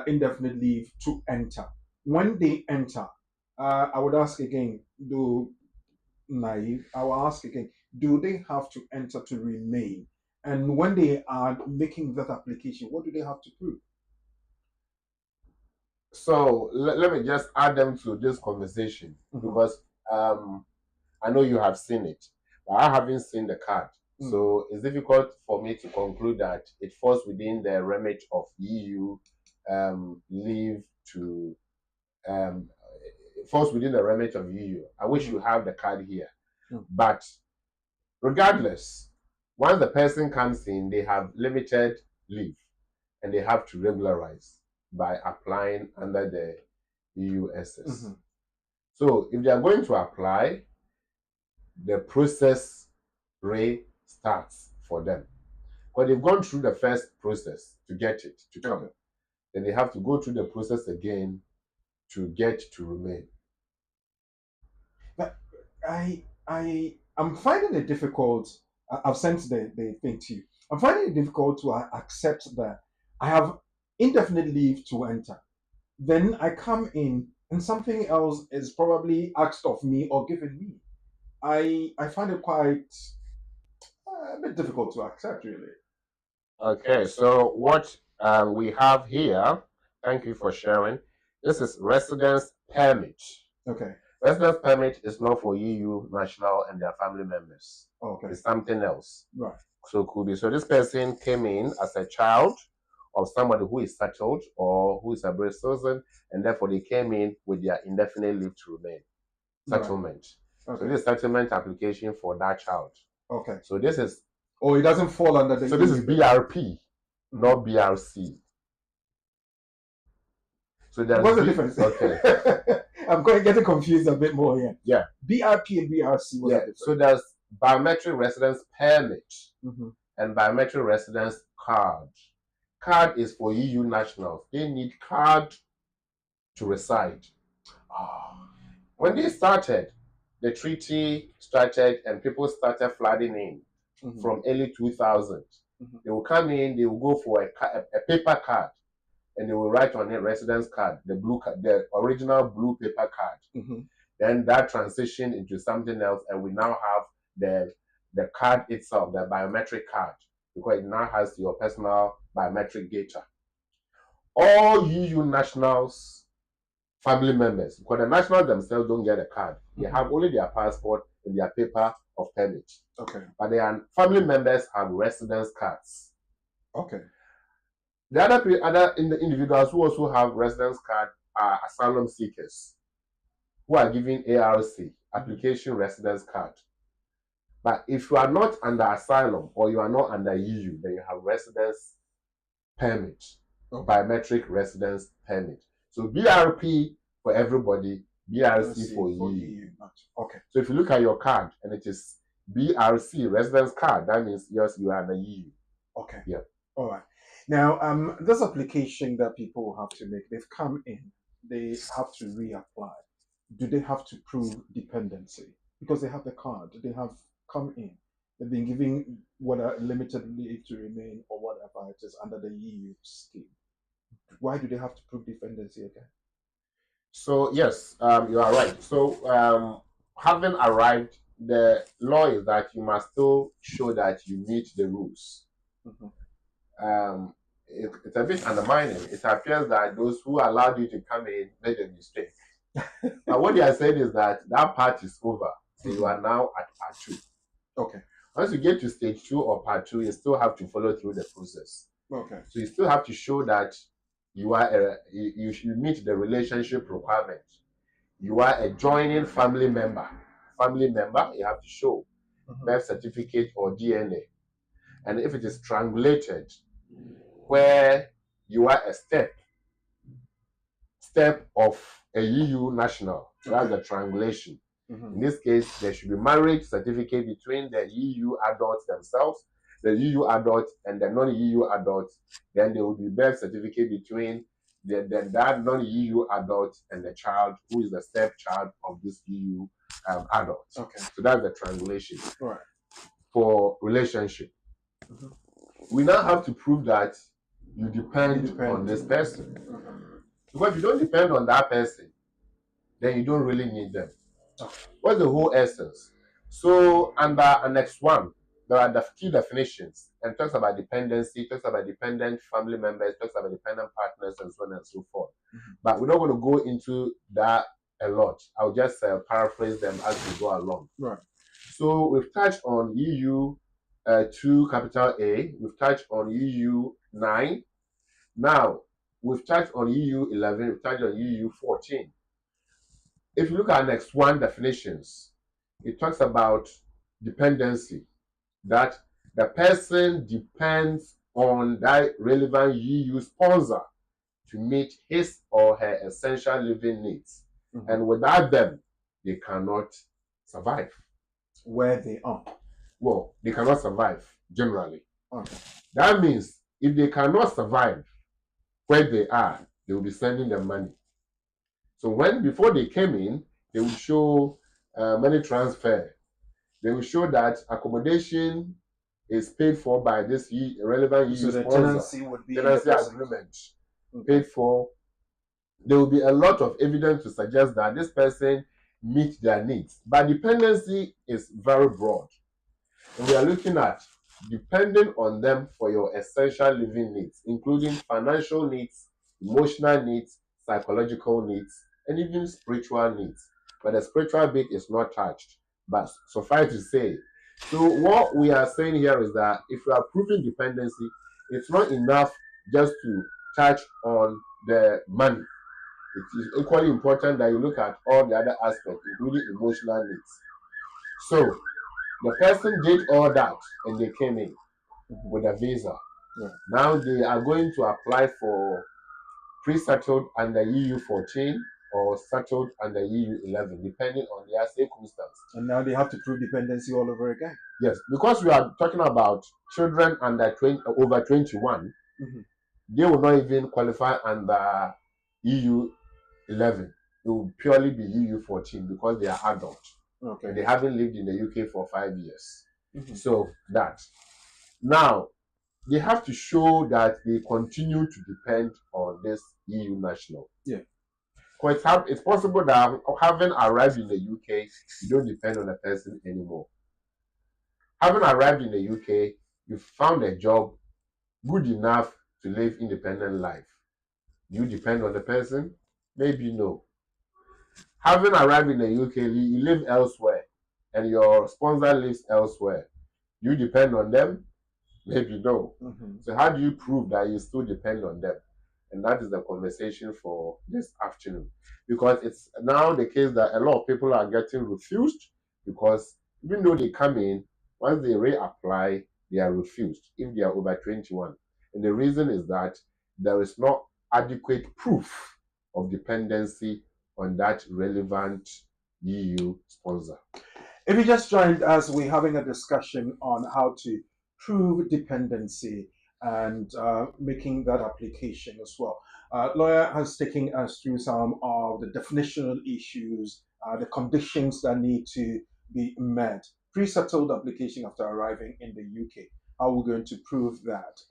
indefinite leave to enter. When they enter, I would ask again, I will ask again, do they have to enter to remain? And when they are making that application, what do they have to prove? So let me just add them to this conversation because I know you have seen it, but I haven't seen the card. So it's difficult for me to conclude that it falls within the remit of EU leave to it falls within the remit of EU. I wish you have the card here. But regardless, once the person comes in, they have limited leave and they have to regularize by applying under the EUSS. So if they are going to apply, the process starts for them. But they've gone through the first process to get it to come. Then they have to go through the process again to get to remain. But I'm finding it difficult. I've sent the thing to you. I'm finding it difficult to accept that I have indefinite leave to enter. Then I come in and something else is probably asked of me or given me. I find it quite a bit difficult to accept, really. Okay, so what we have here, thank you for sharing. This is residence permit. Okay. Residence permit is not for EU national and their family members. Okay. It's something else. Right. So could be. So this person came in as a child of somebody who is settled or who is a British citizen, and therefore they came in with their indefinite leave to remain. Settlement. Right. Okay. So this is settlement application for that child. Okay. So this is. Oh, it doesn't fall under the. So this is BRP, not BRC. So there's what's the difference? Okay. I'm getting confused a bit more here. Yeah. BRP and BRC. Yeah. So there's biometric residence permit and biometric residence card. Card is for EU nationals. They need card to reside. When they started, the treaty started and people started flooding in from early 2000. They will come in, they will go for a paper card and they will write on it residence card, the blue card, the original blue paper card. Then that transitioned into something else and we now have the card itself, the biometric card, because it now has your personal biometric data. All EU nationals, family members, because the nationals themselves don't get a card. They have only their passport and their paper of permit. Okay. But their family members have residence cards. Okay. The other individuals who also have residence card are asylum seekers who are given ARC, application residence card. But if you are not under asylum or you are not under EU, then you have residence permit, biometric residence permit. So BRP for everybody, BRC for EU. Okay. So if you look at your card and it is BRC residence card, that means yes, you are under EU. Okay. Yeah. All right. Now, this application that people have to make, they've come in, they have to reapply. Do they have to prove dependency? Because they have the card, they have come in, they've been given whether limited leave to remain or whatever it is under the EU scheme. Why do they have to prove dependency again? So yes, you are right. So having arrived, the law is that you must still show that you meet the rules. It's a bit undermining. It appears that those who allowed you to come in made a mistake. But what they are saying is that part is over. So you are now at part 2. Okay. Once you get to stage 2 or part 2, you still have to follow through the process. Okay. So you still have to show that you are you meet the relationship requirement. You are a joining family member. You have to show birth certificate or DNA. And if it is triangulated, where you are a step of a EU national, that's the triangulation. In this case, there should be marriage certificate between the EU adults themselves, the EU adults and the non-EU adults. Then there will be birth certificate between that non-EU adult and the child who is the stepchild of this EU adult. Okay. So that's the triangulation for relationship. We now have to prove that you depend on this person. Because if you don't depend on that person, then you don't really need them. What's the whole essence? So under Annex 1, there are the key definitions and talks about dependency, talks about dependent family members, talks about dependent partners, and so on and so forth. But we're not going to go into that a lot. I'll just paraphrase them as we go along. Right. So we've touched on EU 2 capital A. We've touched on EU 9. Now, we've touched on EU 11. We've touched on EU 14. If you look at next one definitions, it talks about dependency, that the person depends on that relevant EU sponsor to meet his or her essential living needs. And without them, they cannot survive. Where they are. Well, they cannot survive, generally. Okay. That means if they cannot survive where they are, they will be sending them money. So before they came in, they will show money transfer. They will show that accommodation is paid for by this relevant EU so the sponsor. tenancy would be tenancy agreement paid for. There will be a lot of evidence to suggest that this person meets their needs. But dependency is very broad. And we are looking at depending on them for your essential living needs, including financial needs, emotional needs, psychological needs, and even spiritual needs. But the spiritual bit is not touched. But suffice to say, so what we are saying here is that if you are proving dependency, it's not enough just to touch on the money. It is equally important that you look at all the other aspects, including emotional needs. So the person did all that and they came in with a visa. Yeah. Now they are going to apply for pre-settled under EU 14 or settled under EU 11, depending on their circumstance. And now they have to prove dependency all over again. Yes, because we are talking about children under over 21, they will not even qualify under EU 11. It will purely be EU 14 because they are adults. Okay. And they haven't lived in the UK for 5 years. So that. Now, they have to show that they continue to depend on this EU national. Yeah. Because it's possible that having arrived in the UK, you don't depend on a person anymore. Having arrived in the UK, you found a job good enough to live independent life. You depend on the person? Maybe no. Having arrived in the UK, you live elsewhere, and your sponsor lives elsewhere. You depend on them? Maybe no. So how do you prove that you still depend on them? And that is the conversation for this afternoon. Because it's now the case that a lot of people are getting refused because even though they come in, once they reapply, they are refused if they are over 21. And the reason is that there is not adequate proof of dependency on that relevant EU sponsor. If you just joined us, we're having a discussion on how to prove dependency and making that application as well. Lawyer has taken us through some of the definitional issues, the conditions that need to be met. Pre-settled application after arriving in the UK. How we're going to prove that?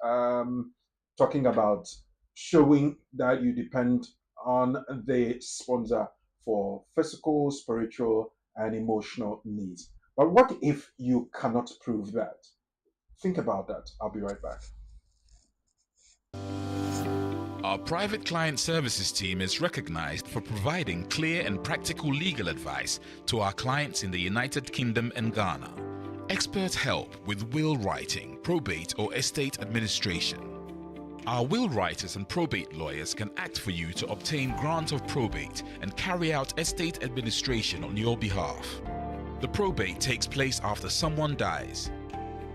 Talking about showing that you depend on the sponsor for physical, spiritual, and emotional needs. But what if you cannot prove that? Think about that. I'll be right back. Our private client services team is recognized for providing clear and practical legal advice to our clients in the United Kingdom and Ghana. Expert help with will writing, probate, or estate administration. Our will writers and probate lawyers can act for you to obtain grant of probate and carry out estate administration on your behalf. The probate takes place after someone dies.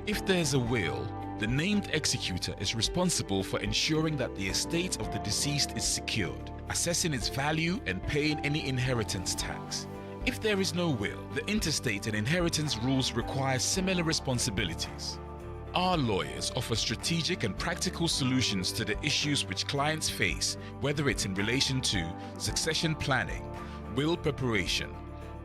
If there's a will, the named executor is responsible for ensuring that the estate of the deceased is secured, assessing its value and paying any inheritance tax. If there is no will, the interstate and inheritance rules require similar responsibilities. Our lawyers offer strategic and practical solutions to the issues which clients face, whether it's in relation to succession planning, will preparation,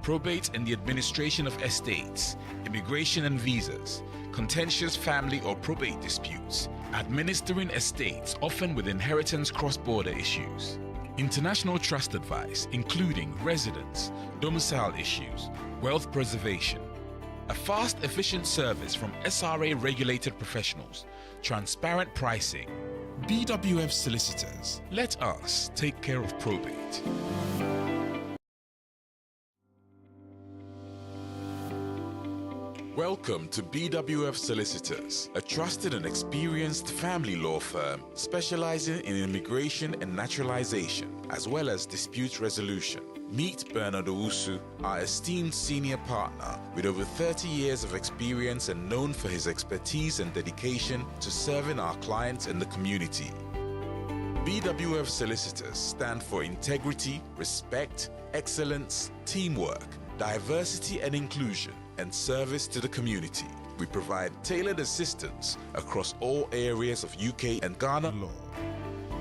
probate and the administration of estates, immigration and visas, contentious family or probate disputes, administering estates often with inheritance cross-border issues, international trust advice including residence, domicile issues, wealth preservation, a fast, efficient service from SRA-regulated professionals, transparent pricing. BWF Solicitors, let us take care of probate. Welcome to BWF Solicitors, a trusted and experienced family law firm specializing in immigration and naturalization, as well as dispute resolution. Meet Bernard Owusu, our esteemed senior partner with over 30 years of experience and known for his expertise and dedication to serving our clients and the community. BWF Solicitors stand for integrity, respect, excellence, teamwork, diversity and inclusion, and service to the community. We provide tailored assistance across all areas of UK and Ghana law.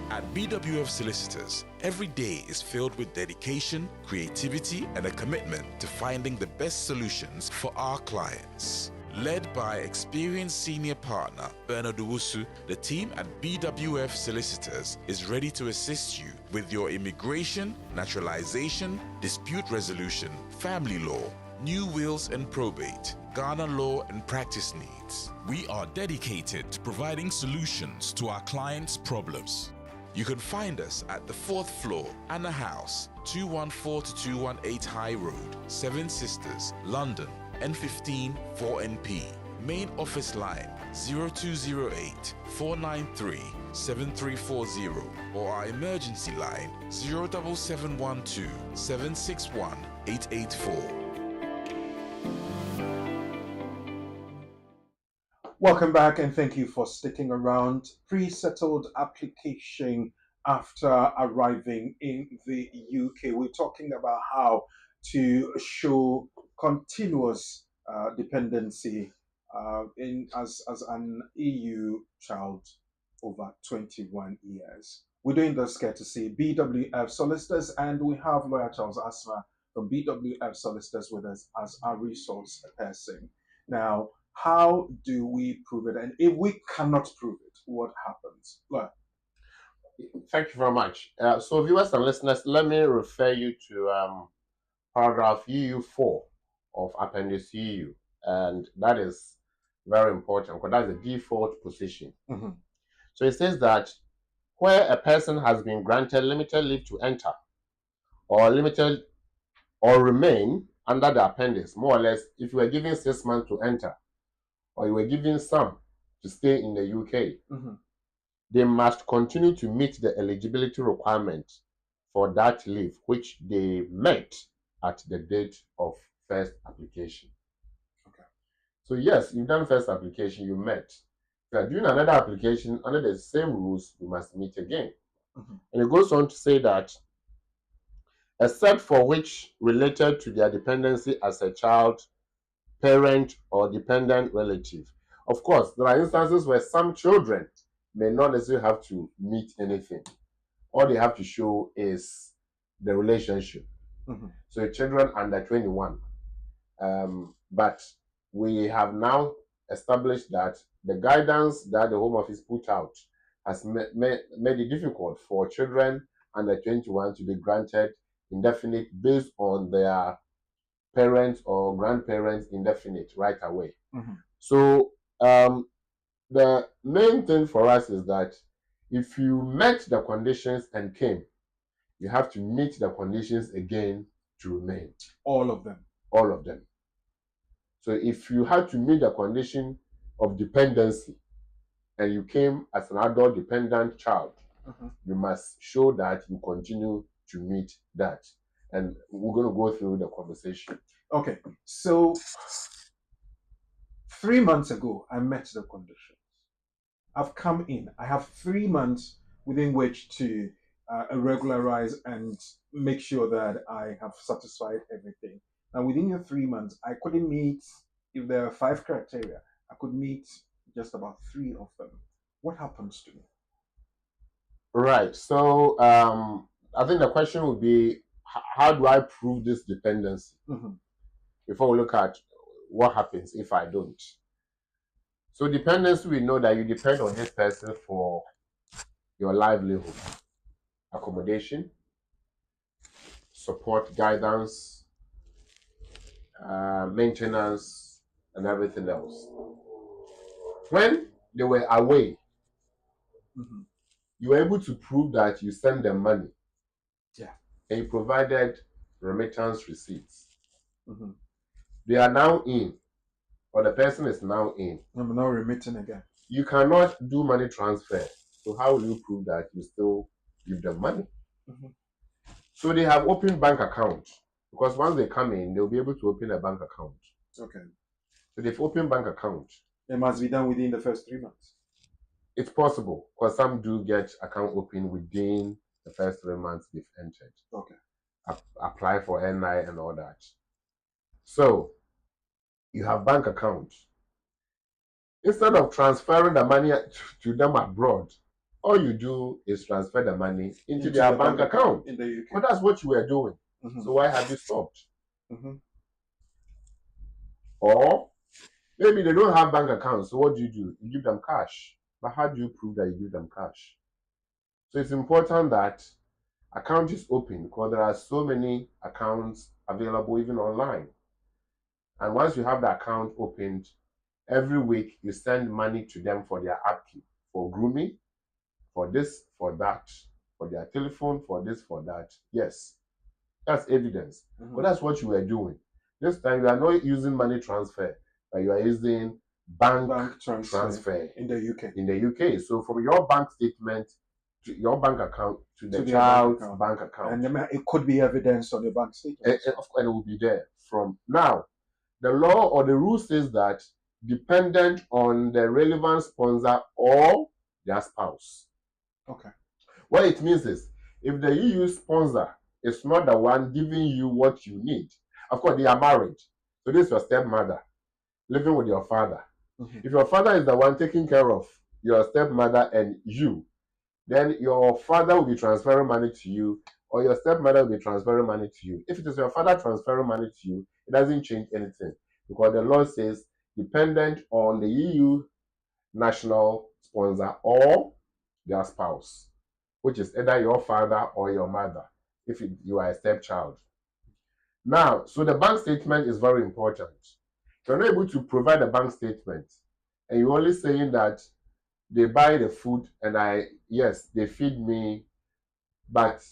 At BWF Solicitors, every day is filled with dedication, creativity, and a commitment to finding the best solutions for our clients. Led by experienced senior partner Bernard Owusu, the team at BWF Solicitors is ready to assist you with your immigration, naturalization, dispute resolution, family law, new wills and probate, Ghana law and practice needs. We are dedicated to providing solutions to our clients' problems. You can find us at the 4th floor, Anna House, 214-218 High Road, Seven Sisters, London, N15 4NP. Main office line 0208 493 7340 or our emergency line 07712 761 884. Welcome back and thank you for sticking around. Pre-settled application after arriving in the UK. We're talking about how to show continuous dependency as an EU child over 21 years. We're doing this courtesy BWF Solicitors, and we have Lawyer Charles Asma from BWF Solicitors with us as our resource person. Now, how do we prove it? And if we cannot prove it, what happens? Lawyer. Thank you very much. So viewers and listeners, let me refer you to paragraph EU4 of Appendix EU, and that is very important because that's the default position. Mm-hmm. So it says that where a person has been granted limited leave to enter or limited or remain under the appendix, more or less, if you were given 6 months to enter or you were given some to stay in the UK, Mm-hmm. they must continue to meet the eligibility requirement for that leave, which they met at the date of first application. Okay. So yes, you've done first application, you met. If you are doing another application under the same rules, you must meet again. Mm-hmm. And it goes on to say that, except for which related to their dependency as a child, parent, or dependent relative. Of course, there are instances where some children may not necessarily have to meet anything. All they have to show is the relationship. Mm-hmm. So children under 21. But we have now established that the guidance that the Home Office put out has made it difficult for children under 21 to be granted indefinite based on their parents or grandparents indefinite right away. Mm-hmm. So the main thing for us is that if you met the conditions and came, you have to meet the conditions again to remain. All of them. All of them. So if you had to meet the condition of dependency and you came as an adult dependent child, Mm-hmm. you must show that you continue to meet that. And we're going to go through the conversation. Okay, so 3 months ago, I met the conditions. I've come in. I have 3 months within which to regularize and make sure that I have satisfied everything. Now, within your 3 months, I couldn't meet, if there are 5 criteria, I could meet just about 3 of them. What happens to me? Right. So I think the question would be, how do I prove this dependency? Mm-hmm. Before we look at what happens if I don't. So dependency, we know that you depend on this person for your livelihood, accommodation, support, guidance, maintenance, and everything else. When they were away, Mm-hmm. you were able to prove that you sent them money. Yeah. And you provided remittance receipts. Mm-hmm. They are now in. or the person is now in. I'm not remitting again. You cannot do money transfer. So how will you prove that you still give them money? So they have opened bank accounts, because once they come in, they'll be able to open a bank account. Okay. So they've opened bank account. It must be done within the first 3 months. It's possible, because some do get account open within the first 3 months they've entered. Okay. Apply for NI and all that. So you have bank account. Instead of transferring the money to them abroad, all you do is transfer the money into their bank account. In the UK. But that's what you were doing. So why have you stopped? Or maybe they don't have bank accounts. So what do? You give them cash. But how do you prove that you give them cash? So it's important that account is open, because there are so many accounts available even online. And once you have the account opened, every week you send money to them for their upkeep, for grooming, for this, for that, for their telephone, for this, for that. Yes, that's evidence. But that's what you were doing. This time you are not using money transfer, but you are using bank transfer in the UK. In the UK. So from your bank statement to your bank account to the child's bank account. And it could be evidenced on your bank statement. Of course, it will be there. From now, the law or the rule says that dependent on the relevant sponsor or their spouse. Okay. What it means is, if the EU sponsor is not the one giving you what you need, of course, they are married. So this is your stepmother living with your father. If your father is the one taking care of your stepmother and you, then your father will be transferring money to you, or your stepmother will be transferring money to you. If it is your father transferring money to you, it doesn't change anything, because the law says dependent on the EU national sponsor or their spouse, which is either your father or your mother, if you are a stepchild. Now, so the bank statement is very important. If you're not able to provide a bank statement, and you're only saying that they buy the food and yes, they feed me, but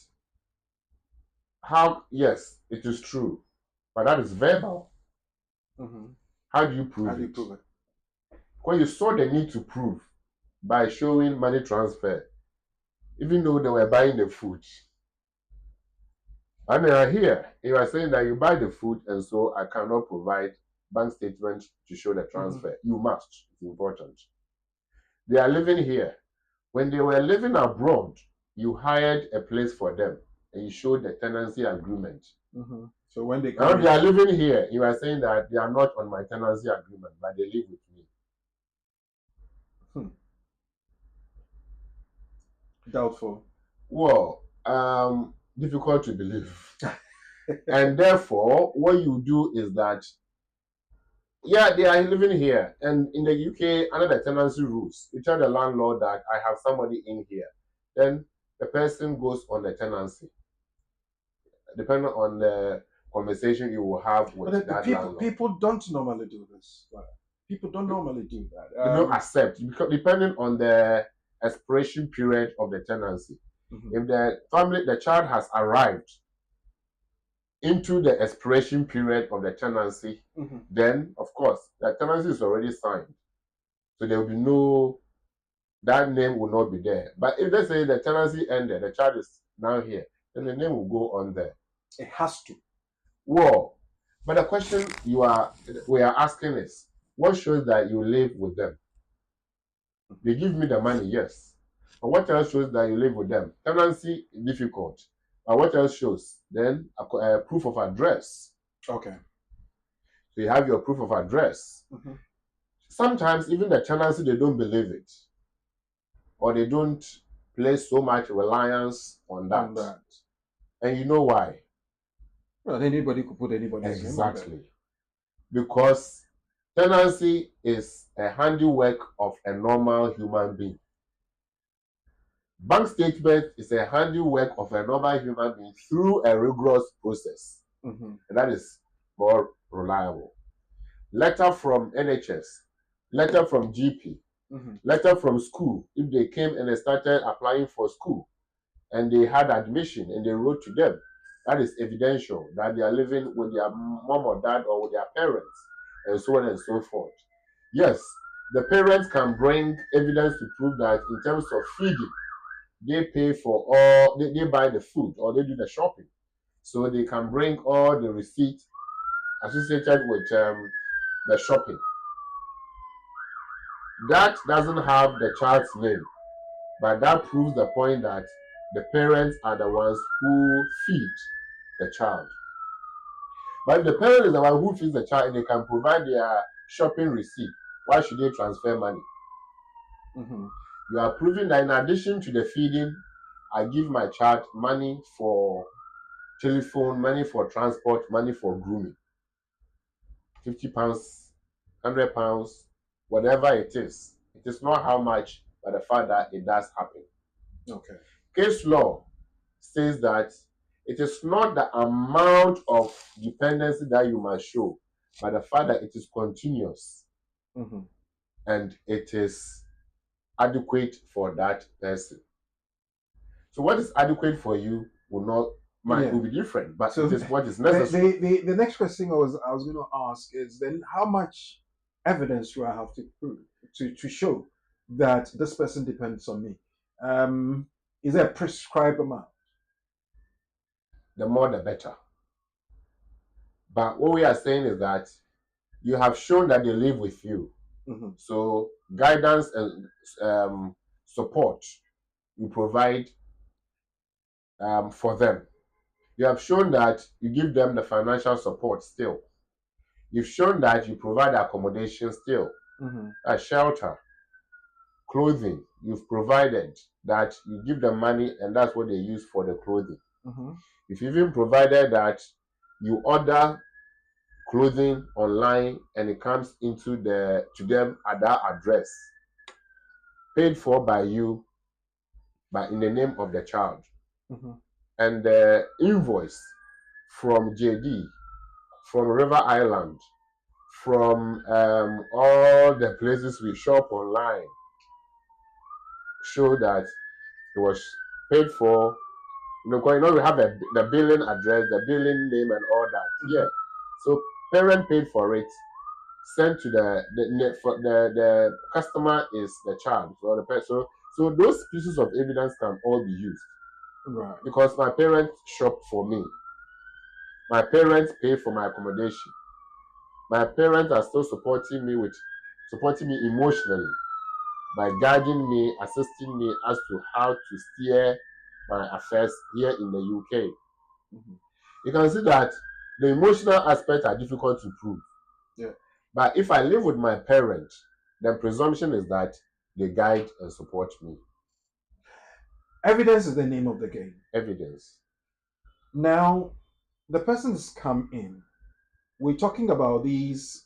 how? Yes, it is true, but that is verbal. How do you prove it? Because you saw the need to prove by showing money transfer, even though they were buying the food. And they are here. You are saying that you buy the food, and so I cannot provide bank statement to show the transfer. You must. It's important. They are living here. When they were living abroad, you hired a place for them, and you showed the tenancy agreement. So when they come, now they are living here, you are saying that they are not on my tenancy agreement, but they live with me. Doubtful. Well, difficult to believe. And therefore, what you do is that, yeah, they are living here. And in the UK, under the tenancy rules, you tell the landlord that I have somebody in here. Then the person goes on the tenancy, depending on the conversation you will have with that landlord. People don't normally do this. People don't normally do that. They don't accept, because depending on the expiration period of the tenancy. If the child has arrived into the expiration period of the tenancy, then of course the tenancy is already signed. So there will be that name will not be there. But if they say the tenancy ended, the child is now here, then the name will go on there. It has to. Well, but the question we are asking is, what shows that you live with them? They give me the money, yes. But what else shows that you live with them? Tenancy is difficult. But what else shows? Then a proof of address. Okay. So you have your proof of address. Sometimes even the tenancy, they don't believe it, or they don't place so much reliance on that. And you know why? Well, anybody could put anybody. Exactly. Because tenancy is a handiwork of a normal human being. Bank statement is a handiwork of a normal human being through a rigorous process. And that is more reliable. Letter from NHS, letter from GP, letter from school. If they came and they started applying for school and they had admission and they wrote to them, that is evidential that they are living with their mom or dad or with their parents. and so on and so forth. Yes, the parents can bring evidence to prove that in terms of feeding, they pay for all, they buy the food or they do the shopping. So they can bring all the receipts associated with the shopping. That doesn't have the child's name, but that proves the point that the parents are the ones who feed the child. But if the parent is the one who feeds the child and they can provide their shopping receipt, why should they transfer money? You are proving that in addition to the feeding, I give my child money for telephone, money for transport, money for grooming. £50, £100, whatever it is. It is not how much, but the fact that it does happen. Okay. Case law says that it is not the amount of dependency that you must show, but the fact that it is continuous and it is adequate for that person. So what is adequate for you will be different, but so it is what is necessary. The next question I was going to ask is then how much evidence do I have to prove to show that this person depends on me? Is there a prescribed amount? The more the better. But what we are saying is that you have shown that they live with you. So guidance and support you provide for them. You have shown that you give them the financial support still. You've shown that you provide accommodation still, a shelter, clothing. You've provided that you give them money and that's what they use for the clothing. You've even provided that you order clothing online and it comes into to them at that address, paid for by you, but in the name of the child. And the invoice from JD, from River Island, from all the places we shop online, show that it was paid for. We have the billing address, the billing name, and all that. Yeah. So parent paid for it, sent to the customer is the child or the person. So those pieces of evidence can all be used. Right. Because my parents shop for me. My parents pay for my accommodation. My parents are still supporting me emotionally by guiding me, assisting me as to how to steer my affairs here in the UK. You can see that the emotional aspects are difficult to prove. Yeah. But if I live with my parents, the presumption is that they guide and support me. Evidence is the name of the game. Evidence. Now, the person's come in. We're talking about these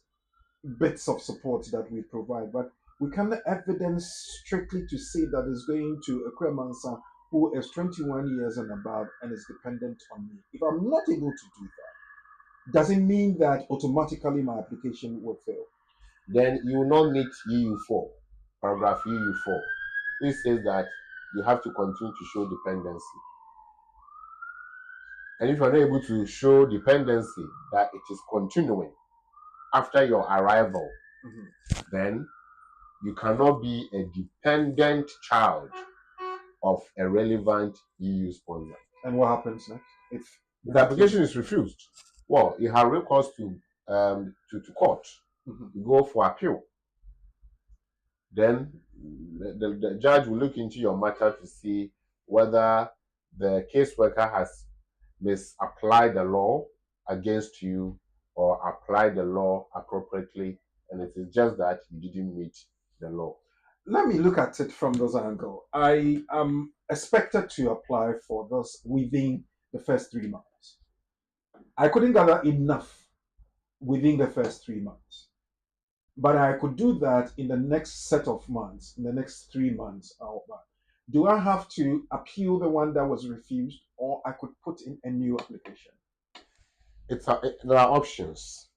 bits of support that we provide, but we can't evidence strictly to say that it's going to a Kwemansa who is 21 years and above and is dependent on me. If I'm not able to do that, does it mean that automatically my application will fail? Then you will not meet EU4, paragraph EU4, which says that you have to continue to show dependency. And if you're not able to show dependency, that it is continuing after your arrival, then you cannot be a dependent child of a relevant EU sponsor. And what happens next? If the application is refused, well, you have recourse to court. You go for appeal. Then the judge will look into your matter to see whether the caseworker has misapplied the law against you or applied the law appropriately, and it is just that you didn't meet the law. Let me look at it from this angle. I am expected to apply for this within the first 3 months. I couldn't gather enough within the first 3 months. But I could do that in the next set of months, in the next 3 months. Do I have to appeal the one that was refused, or I could put in a new application? There are options.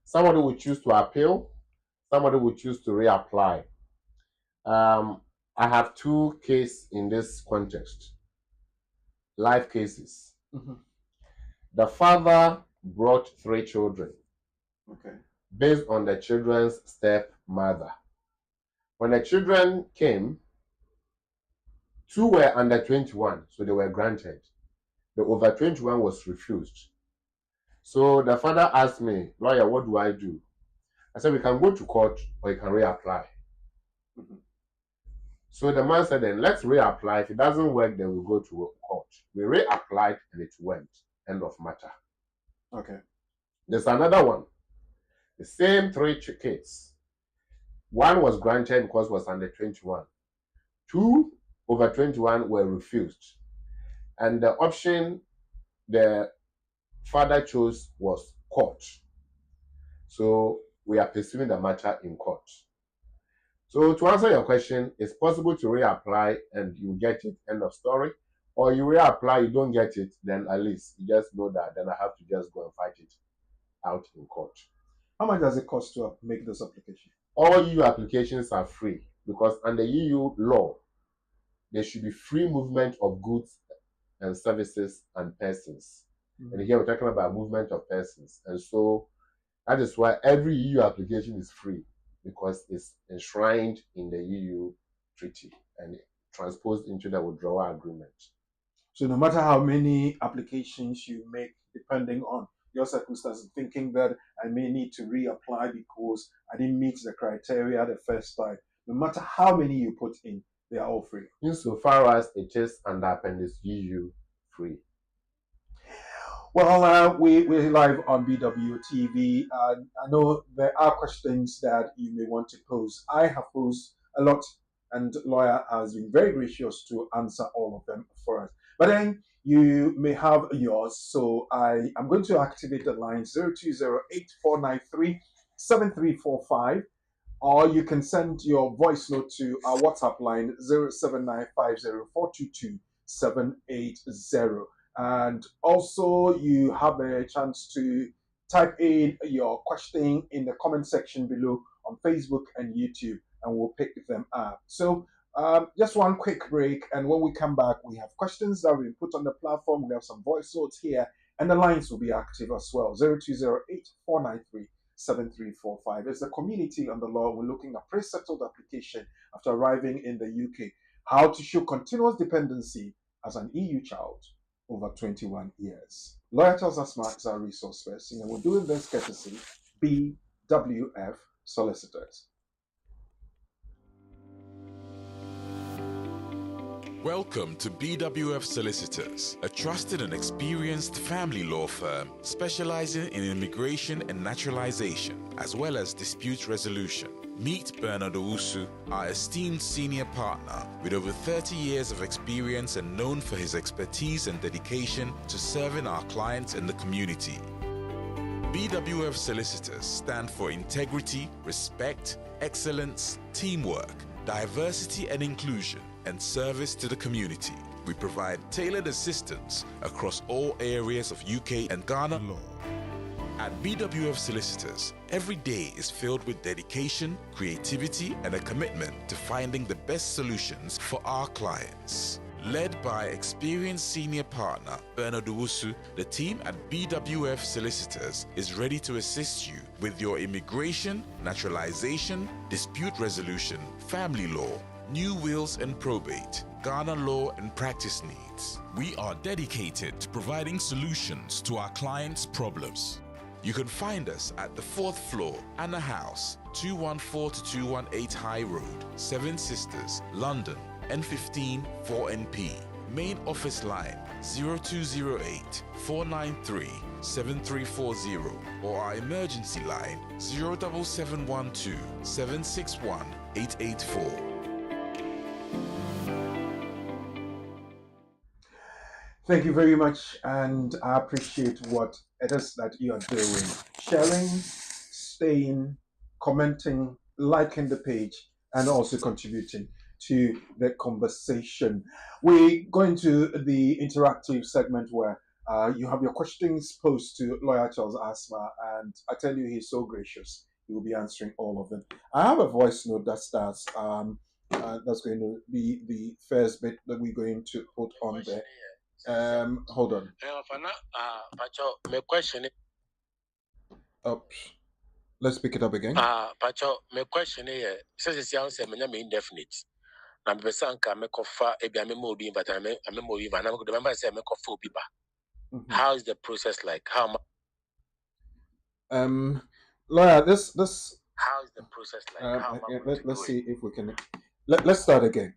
Somebody will choose to appeal. Somebody will choose to reapply. I have 2 cases in this context. Life cases. The father brought 3 children. Okay. based on the children's stepmother. When the children came, 2 were under 21, so they were granted. The over 21 was refused. So the father asked me, lawyer, what do I do? I said, we can go to court or you can reapply. So the man said, then let's reapply. If it doesn't work, then we'll go to court. We reapplied and it went. End of matter. Okay. There's another one. The same 3 kids. 1 was granted because it was under 21. 2 over 21 were refused. And the option the father chose was court. So we are pursuing the matter in court. So to answer your question, it's possible to reapply and you get it, end of story. Or you reapply, you don't get it, then at least you just know that then I have to just go and fight it out in court. How much does it cost to make this application? All EU applications are free because under EU law, there should be free movement of goods and services and persons. And here we're talking about movement of persons. And so that is why every EU application is free because it's enshrined in the EU treaty and transposed into the withdrawal agreement. So no matter how many applications you make, depending on your circumstances, thinking that I may need to reapply because I didn't meet the criteria the first time, no matter how many you put in, they are all free. Insofar as it is under Appendix EU free. Well, we're live on BWTV. I know there are questions that you may want to pose. I have posed a lot, and lawyer has been very gracious to answer all of them for us. But then you may have yours, so I am going to activate the line 0208-493-7345, or you can send your voice note to our WhatsApp line 07950422-780. And also, you have a chance to type in your question in the comment section below on Facebook and YouTube, and we'll pick them up. So, just one quick break, and when we come back, we have questions that we put on the platform. We have some voice notes here, and the lines will be active as well. 0208-493-7345. It's the community on the law. We're looking at pre-settled application after arriving in the UK. How to show continuous dependency as an EU child over 21 years. Lawyer tells us Mark is our resource person, and we're doing this courtesy BWF Solicitors. Welcome to BWF Solicitors, a trusted and experienced family law firm specializing in immigration and naturalization, as well as dispute resolution. Meet Bernard Owusu, our esteemed senior partner with over 30 years of experience and known for his expertise and dedication to serving our clients and the community. BWF Solicitors stand for integrity, respect, excellence, teamwork, diversity and inclusion, and service to the community. We provide tailored assistance across all areas of UK and Ghana law. At BWF Solicitors, every day is filled with dedication, creativity, and a commitment to finding the best solutions for our clients. Led by experienced senior partner Bernard Owusu, the team at BWF Solicitors is ready to assist you with your immigration, naturalization, dispute resolution, family law, new wills and probate, Ghana law and practice needs. We are dedicated to providing solutions to our clients' problems. You can find us at the 4th floor, Anna House, 214-218 High Road, Seven Sisters, London, N15 4NP. Main office line 0208-493-7340 or our emergency line 07712-761-884. Thank you very much, and I appreciate what it is that you are doing. Sharing, staying, commenting, liking the page, and also contributing to the conversation. We go into the interactive segment where you have your questions posed to Lawyer Charles Asma, and I tell you, he's so gracious. He will be answering all of them. I have a voice note that starts. That's going to be the first bit that we're going to put on there. Hold on. My question. Oops. Let's pick it up again. Pacho, my question here, says it's young, say, me indefinite. I'm the sanka, me kofa, ebi ame mo bi, but ame mo bi, and I'm going to remember say me kofa biba. How is the process like? How Lawyer, this how is the process like? let's see if we can let's start again.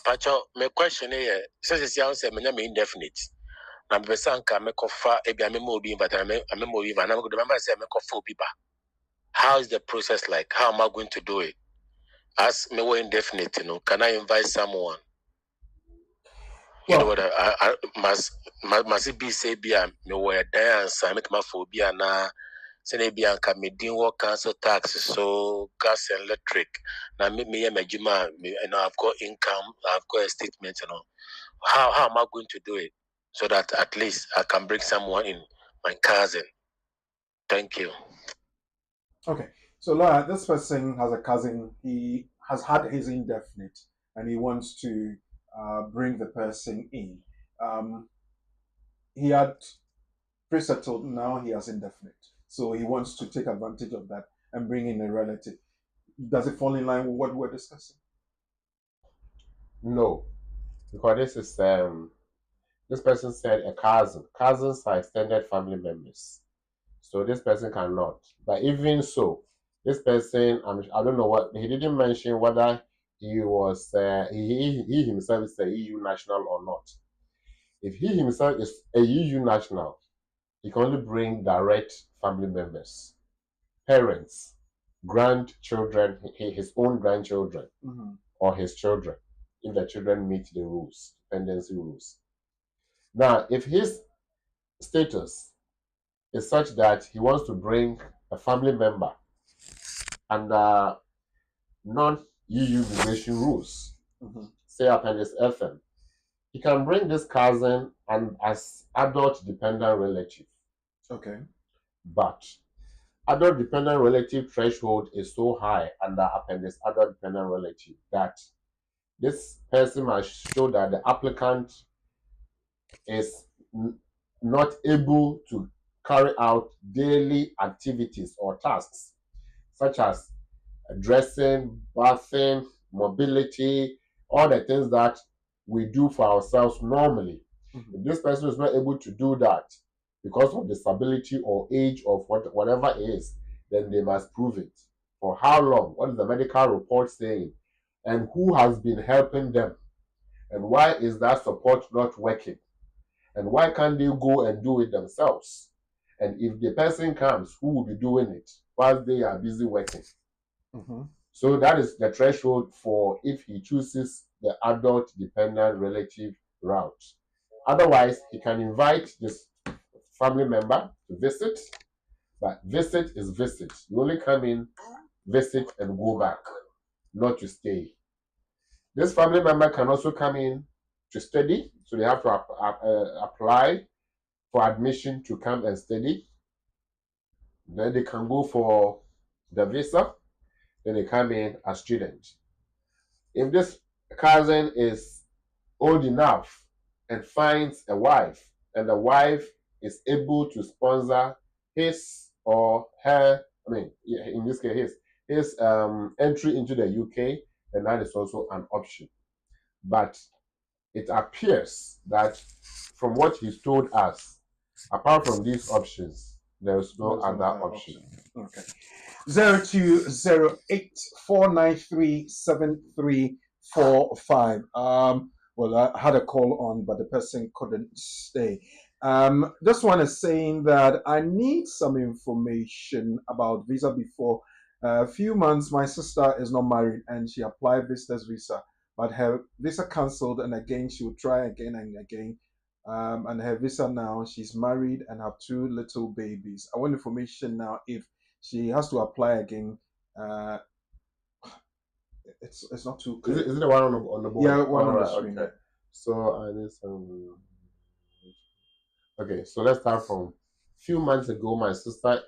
Pacho, my question here, says it's young, say, me indefinite. I'm the sanka, me kofa, ebi ame mo bi, but ame mo bi, and I'm going to remember say me kofa biba. How is the process like? How am I going to do it? As me were indefinite, can I invite someone? You know what? I must be say be me were dance. I make my phobia na. Say be anka me din work council tax so gas and electric. Now me my juma. I've got income. I've got a statement. How am I going to do it so that at least I can bring someone in, my cousin. Thank you. Okay, so Laura, this person has a cousin. He has had his indefinite, and he wants to bring the person in. He had pre-settled. Now he has indefinite, so he wants to take advantage of that and bring in a relative. Does it fall in line with what we're discussing? No, because this person said a cousin. Cousins are extended family members, so this person cannot. But even so, this person, I don't know what he didn't mention whether he was he himself is a EU national or not. If he himself is a EU national, he can only bring direct family members, parents, grandchildren, his own grandchildren, or his children, if the children meet the rules, dependency rules. Now, if his status is such that he wants to bring a family member under non-EU immigration rules, say Appendix FM, he can bring this cousin and as adult dependent relative. Okay. But adult dependent relative threshold is so high under Appendix adult dependent relative that this person must show that the applicant is not able to carry out daily activities or tasks such as dressing, bathing, mobility, all the things that we do for ourselves normally. If this person is not able to do that because of disability or age or whatever it is, then they must prove it. For how long? What is the medical report saying? And who has been helping them? And why is that support not working? And why can't they go and do it themselves? And if the person comes, who will be doing it while they are busy working? So that is the threshold for if he chooses the adult dependent relative route. Otherwise, he can invite this family member to visit, but visit is visit. You only come in, visit, and go back, not to stay. This family member can also come in to study, so they have to apply for admission to come and study. Then they can go for the visa, then they come in as students. If this cousin is old enough and finds a wife, and the wife is able to sponsor his or her, in this case, his entry into the UK, then that is also an option. But it appears that from what he's told us, apart from these options, there is no other option. Okay. 0208-493-7345. Well, I had a call on, but the person couldn't stay. This one is saying that I need some information about visa before. A few months, my sister is not married and she applied visitor's visa, but her visa cancelled, and again she will try again and again. And her visa now, she's married and have 2 little babies. I want information now if she has to apply again. It's not too clear. Is it the one on the board? Yeah, one on the screen. Okay. So I need some. Okay, so let's start from a few months ago. My sister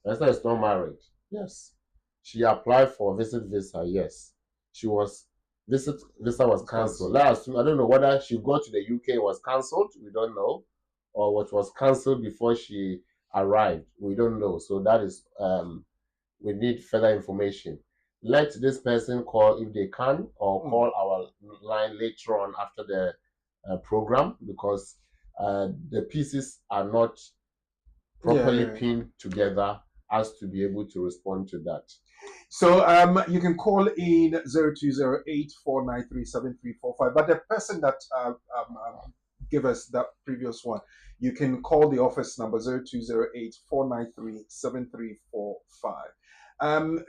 is not married. Yes. She applied for a visit visa. Yes. She was visit visa was cancelled. I don't know whether she got to the UK was cancelled. We don't know, or what was cancelled before she arrived. We don't know. So that is, we need further information. Let this person call if they can, or call our line later on after the program, because the pieces are not properly pinned together as to be able to respond to that. So you can call in 0208-493-7345. But the person that give us that previous one, you can call the office number 0208-493-7345.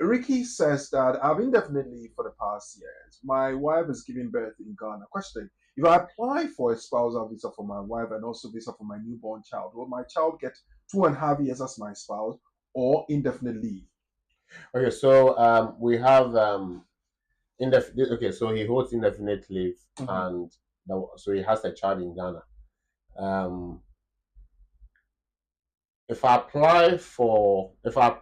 Ricky says that I've indefinite leave for the past years. My wife is giving birth in Ghana. Question: if I apply for a spousal visa for my wife and also visa for my newborn child, will my child get 2.5 years as my spouse or indefinite leave? Okay, so we have indefinite. Okay, so he holds indefinite leave, and so he has a child in Ghana. If I apply for, if I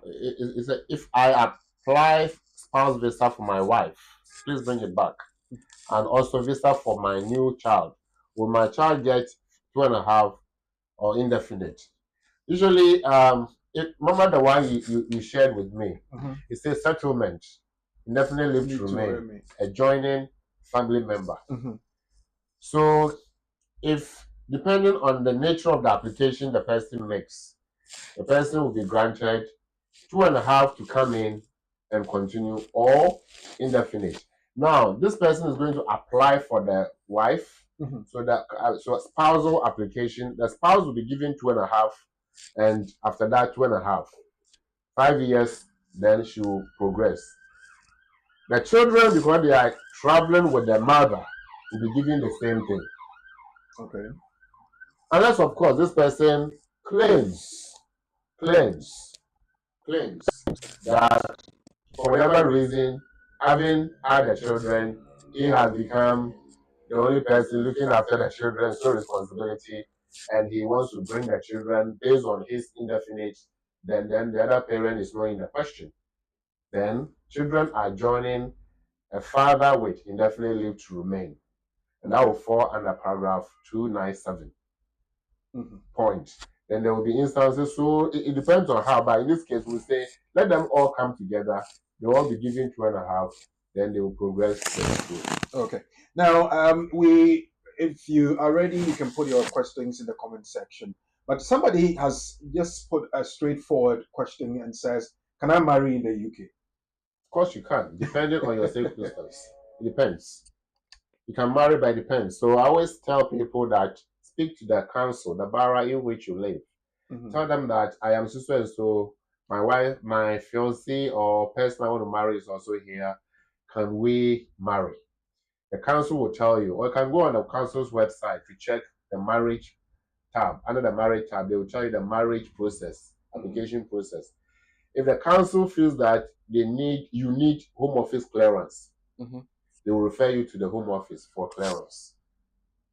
apply spouse visa for my wife, please bring it back, and also visa for my new child, will my child get 2.5 or indefinite? Usually, remember the one you shared with me. It says settlement, indefinite leave to remain, adjoining family member. So, if depending on the nature of the application the person makes, the person will be granted 2.5 to come in and continue, or indefinite. Now, this person is going to apply for the wife, so that so a spousal application. The spouse will be given 2.5, and after that 2.5, 5 years, then she will progress. The children, because they are traveling with their mother, will be given the same thing. Okay. Unless, of course, this person claims that for whatever reason, having had the children, he has become the only person looking after the children, so responsibility, and he wants to bring the children based on his indefinite, then the other parent is not in the question. Then children are joining a father with indefinite leave to remain, and that will fall under paragraph 297. Point. Then there will be instances, so it depends on how, but in this case, we say let them all come together, they will all be given 2.5, then they will progress to the school. Okay. Now, if you are ready, you can put your questions in the comment section. But somebody has just put a straightforward question and says, "Can I marry in the UK?" Of course you can, depending on your circumstances. It depends. You can marry, but it depends. So I always tell people that speak to the council, the borough in which you live. Tell them that I am so and so, my wife, my fiancé or person I want to marry is also here. Can we marry? The council will tell you, or you can go on the council's website to check the marriage tab. Under the marriage tab, they will tell you the marriage process, application process. If the council feels that you need home office clearance, they will refer you to the home office for clearance.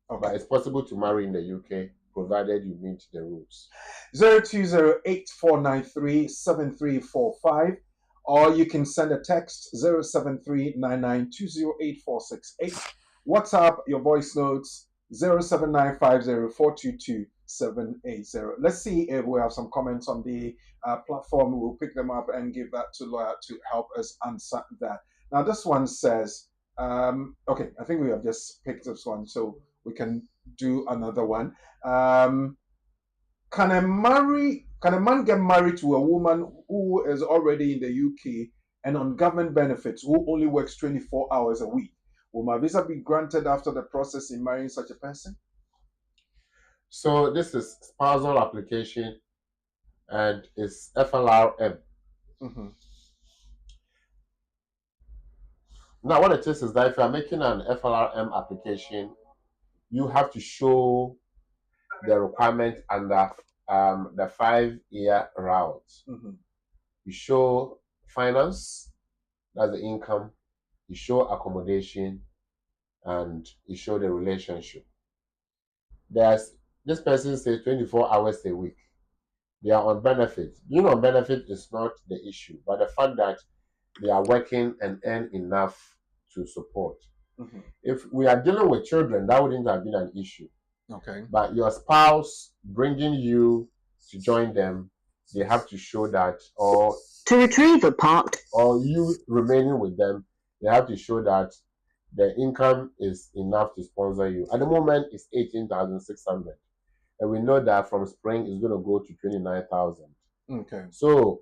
Okay. But it's possible to marry in the UK provided you meet the rules. 0208-493-7345, or you can send a text 073-9920-8468. WhatsApp your voice notes 07950422-780. Let's see if we have some comments on the platform. We'll pick them up and give that to Lawyer to help us answer that. Now, this one says, okay, I think we have just picked this one, so we can do another one. Can a man get married to a woman who is already in the UK and on government benefits, who only works 24 hours a week? Will my visa be granted after the process in marrying such a person? So this is spousal application, and it's FLRM. Now, what it is that if you are making an FLRM application, you have to show the requirement under the 5-year route. You show finance, that's the income, you show accommodation, and you show the relationship. This person says 24 hours a week. They are on benefit. Being on benefit is not the issue, but the fact that they are working and earn enough to support. If we are dealing with children, that wouldn't have been an issue. Okay. But your spouse bringing you to join them, they have to show that, or to retrieve a part, or you remaining with them, they have to show that the income is enough to sponsor you. At the moment, it's 18,600, and we know that from spring it's going to go to 29,000. Okay. So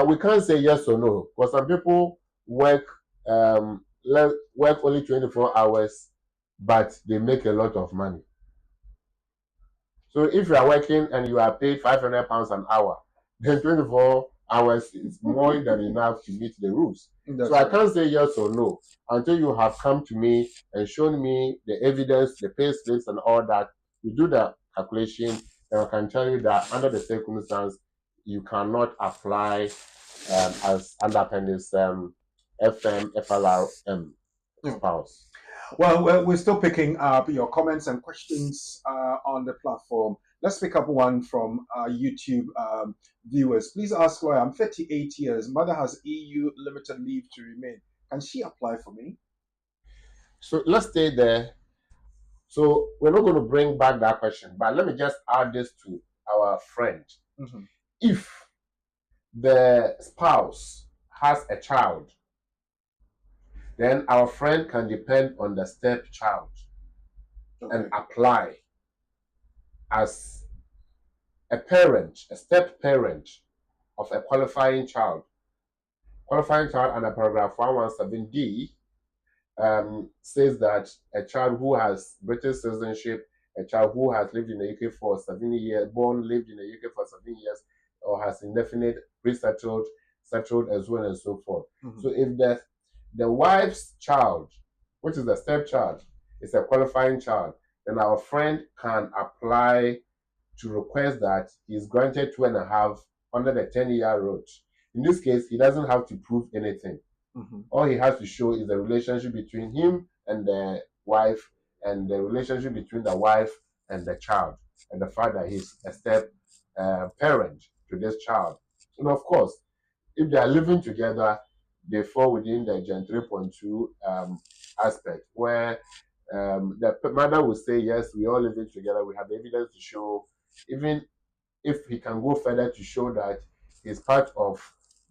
we can't say yes or no, because some people work work only 24 hours, but they make a lot of money. So if you are working and you are paid £500 an hour, then 24 hours is more than enough to meet the rules. So I can't say yes or no until you have come to me and shown me the evidence, the pay slips and all that. We do the calculation, and I can tell you that under the circumstance, you cannot apply as under appendix FM, FLRM spouse. Well, we're still picking up your comments and questions on the platform. Let's pick up one from YouTube viewers. Please ask lawyer, I'm 38 years. Mother has EU limited leave to remain. Can she apply for me? So let's stay there. So we're not going to bring back that question, but let me just add this to our friend. Mm-hmm. If the spouse has a child, then our friend can depend on the stepchild and apply as a parent, a step parent of a qualifying child. Qualifying child under paragraph 117D says that a child who has British citizenship, a child who has lived in the UK for 7 years, lived in the UK for 7 years, or has indefinite pre-settled, settled as well and so forth. Mm-hmm. So if the wife's child, which is the stepchild, is a qualifying child, then our friend can apply to request that he is granted 2.5 under the 10-year route. In this case, he doesn't have to prove anything. Mm-hmm. All he has to show is the relationship between him and the wife, and the relationship between the wife and the child, and the fact that he's a step parent to this child. And of course, if they are living together, they fall within the Gen 3.2 aspect, where the mother will say, yes, we all living together, we have evidence to show, even if he can go further to show that he's part of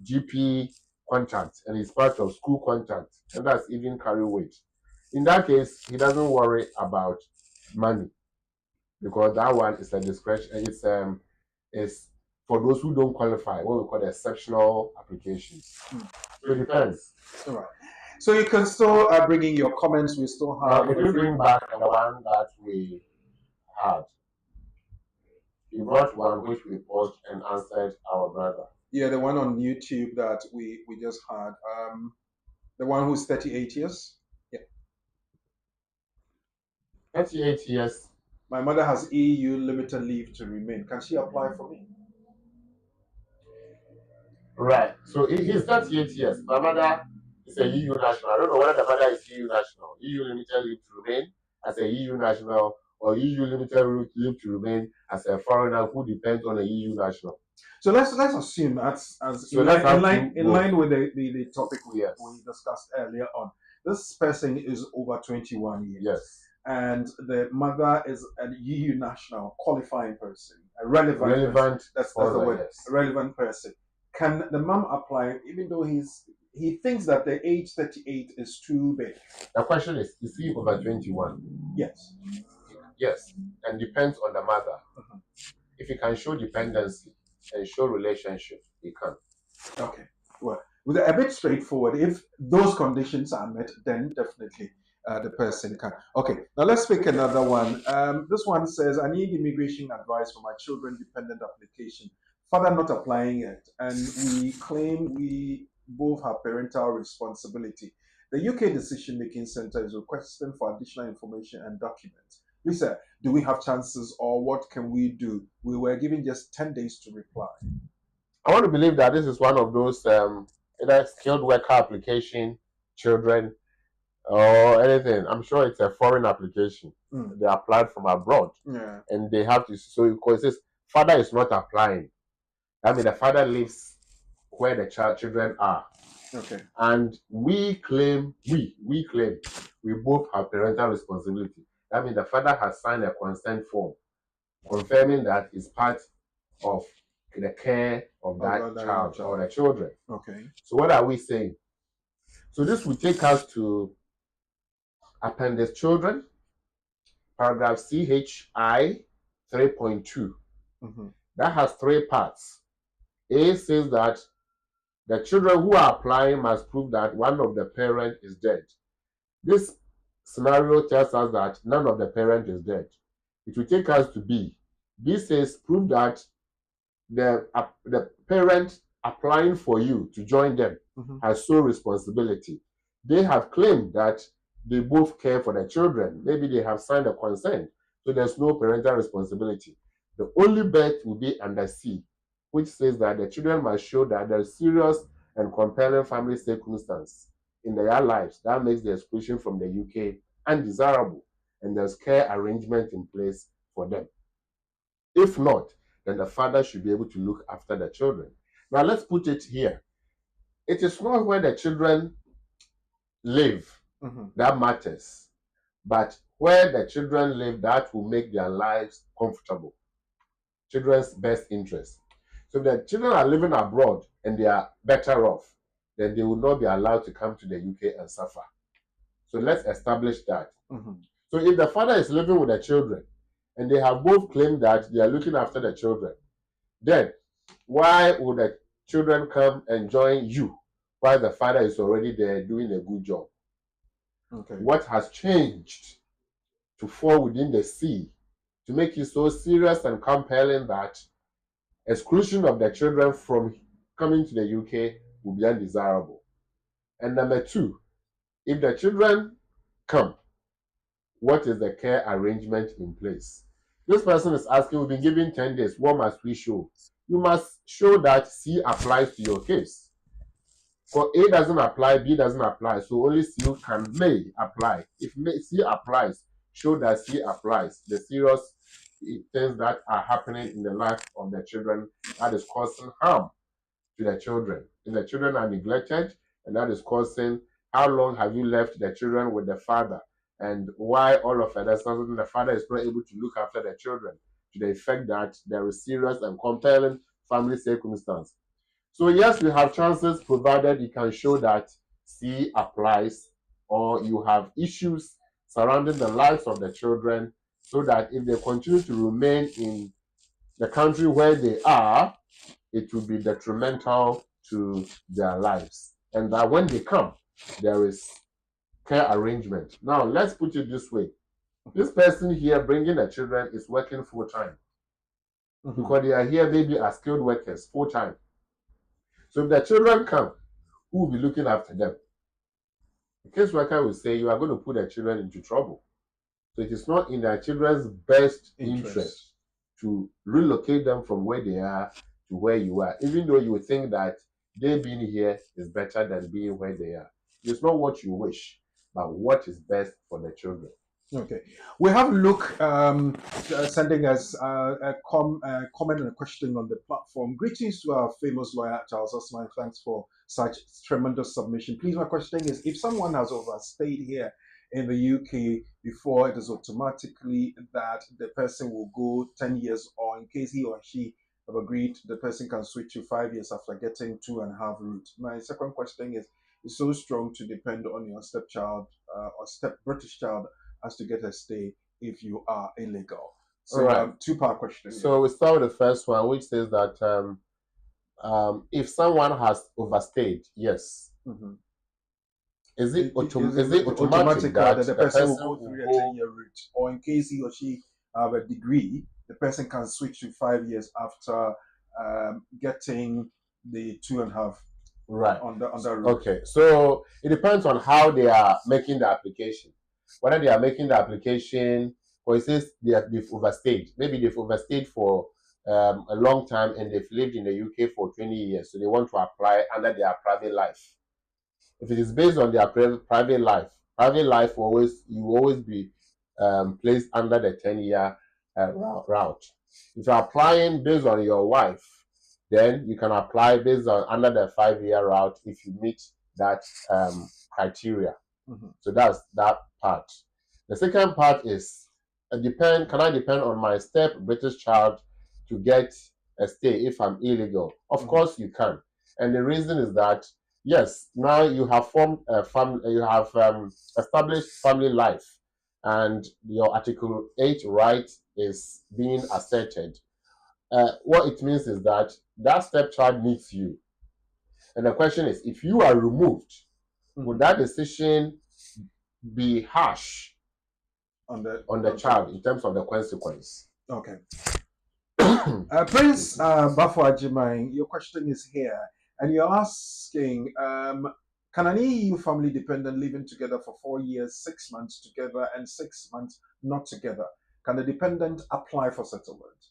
GP contract and he's part of school contract, and that's even carry weight. In that case, he doesn't worry about money, because that one is a discretion. It's for those who don't qualify, what we call the exceptional applications. So it depends. All right. So you can still bring in your comments. We still have. If you bring back the one that we had, we brought one which we paused and answered our brother. Yeah, the one on YouTube that we just had. The one who's 38 years. Yeah. 38 years. My mother has EU limited leave to remain. Can she apply for me? Right. So he's 38 years. My mother is a EU national. I don't know whether the mother is EU national. EU limited leave to remain as a EU national, or EU limited leave to remain as a foreigner who depends on a EU national. So let's assume that's in line with the topic we discussed earlier on. This person is over 21 years. Yes. And the mother is an EU national, qualifying person, a relevant person. That's the word. Yes. A relevant person. Can the mom apply, even though he thinks that the age 38 is too big? The question is he over 21? Yes. Yes, and depends on the mother. Mm-hmm. If he can show dependency and show relationship, he can. Okay. Well, with a bit straightforward. If those conditions are met, then definitely the person can. Okay. Now let's pick another one. This one says, I need immigration advice for my children dependent application. Father not applying it, and we claim we both have parental responsibility. The UK Decision Making Center is requesting for additional information and documents. Lisa, do we have chances, or what can we do? We were given just 10 days to reply. I want to believe that this is one of those either skilled worker application, children, or anything. I'm sure it's a foreign application. They applied from abroad. Yeah. And they have to, so because it says father is not applying. I mean, the father lives where the children are. Okay. And we claim we both have parental responsibility. That means the father has signed a consent form confirming that he's part of the care of that child or the children. Okay. So what are we saying? So this will take us to appendix children, paragraph CHI 3.2. That has 3 parts. A says that the children who are applying must prove that one of the parents is dead. This scenario tells us that none of the parents is dead. It will take us to B. B says prove that the parent applying for you to join them has sole responsibility. They have claimed that they both care for their children. Maybe they have signed a consent, so there's no parental responsibility. The only bet will be under C, which says that the children must show that there's serious and compelling family circumstance in their lives that makes the exclusion from the UK undesirable, and there's care arrangement in place for them. If not, then the father should be able to look after the children. Now let's put it here. It is not where the children live that matters, but where the children live that will make their lives comfortable. Children's best interest. So if the children are living abroad and they are better off, then they will not be allowed to come to the UK and suffer. So let's establish that. So if the father is living with the children and they have both claimed that they are looking after the children, then why would the children come and join you while the father is already there doing a good job? Okay. What has changed to fall within the sea to make it so serious and compelling that exclusion of the children from coming to the UK will be undesirable? And number 2, if the children come, what is the care arrangement in place? This person is asking, we've been given 10 days. What must we show? You must show that C applies to your case. For A doesn't apply, B doesn't apply, so only C may apply. If C applies, show that C applies. The serious things that are happening in the life of the children that is causing harm to the children. If the children are neglected, and that is causing, how long have you left the children with the father? And why all of a sudden the father is not able to look after the children, to the effect that there is serious and compelling family circumstance. So yes, we have chances provided you can show that C applies, or you have issues surrounding the lives of the children, so that if they continue to remain in the country where they are, it will be detrimental to their lives. And that when they come, there is care arrangement. Now, let's put it this way. This person here bringing the children is working full-time. Because they are here maybe as skilled workers full-time. So if the children come, who will be looking after them? The caseworker will say, you are going to put the children into trouble. So it is not in their children's best interest to relocate them from where they are to where you are, even though you would think that they being here is better than being where they are. It's not what you wish, but what is best for the children. Okay, we have Luke sending us a comment and a question on the platform. Greetings to our famous lawyer Charles Osman. Thanks for such tremendous submission. Please, my question is: if someone has overstayed here in the UK before, it is automatically that the person will go 10 years, or in case he or she have agreed, the person can switch to 5 years after getting 2.5 route. My second question is: it's so strong to depend on your stepchild or British child as to get a stay if you are illegal. So, right. Two-part question. So we start with the first one, which says that if someone has overstayed, yes. Is it automatic that the person will go through a 10-year route, or in case he or she have a degree, the person can switch to 5 years after getting the 2.5 right on that route? Okay, so it depends on how they are making the application. Whether they are making the application, or it says they've overstayed. Maybe they've overstayed for a long time and they've lived in the UK for 20 years, so they want to apply under their private life. If it is based on their private life will always be placed under the 10-year route. If you're applying based on your wife, then you can apply based on under the 5-year route if you meet that criteria. So that's that part. The second part is can I depend on my step British child to get stay if I'm illegal? Of course you can. And the reason is that, yes, now you have formed a family, you have established family life, and your Article 8 right is being asserted. What it means is that that stepchild needs you. And the question is, if you are removed, would that decision be harsh on the child in terms of the consequence? Okay. Prince Bafo Ajimai, your question is here, and you're asking, can an EU family dependent living together for 4 years, 6 months together, and 6 months not together, can the dependent apply for settlement?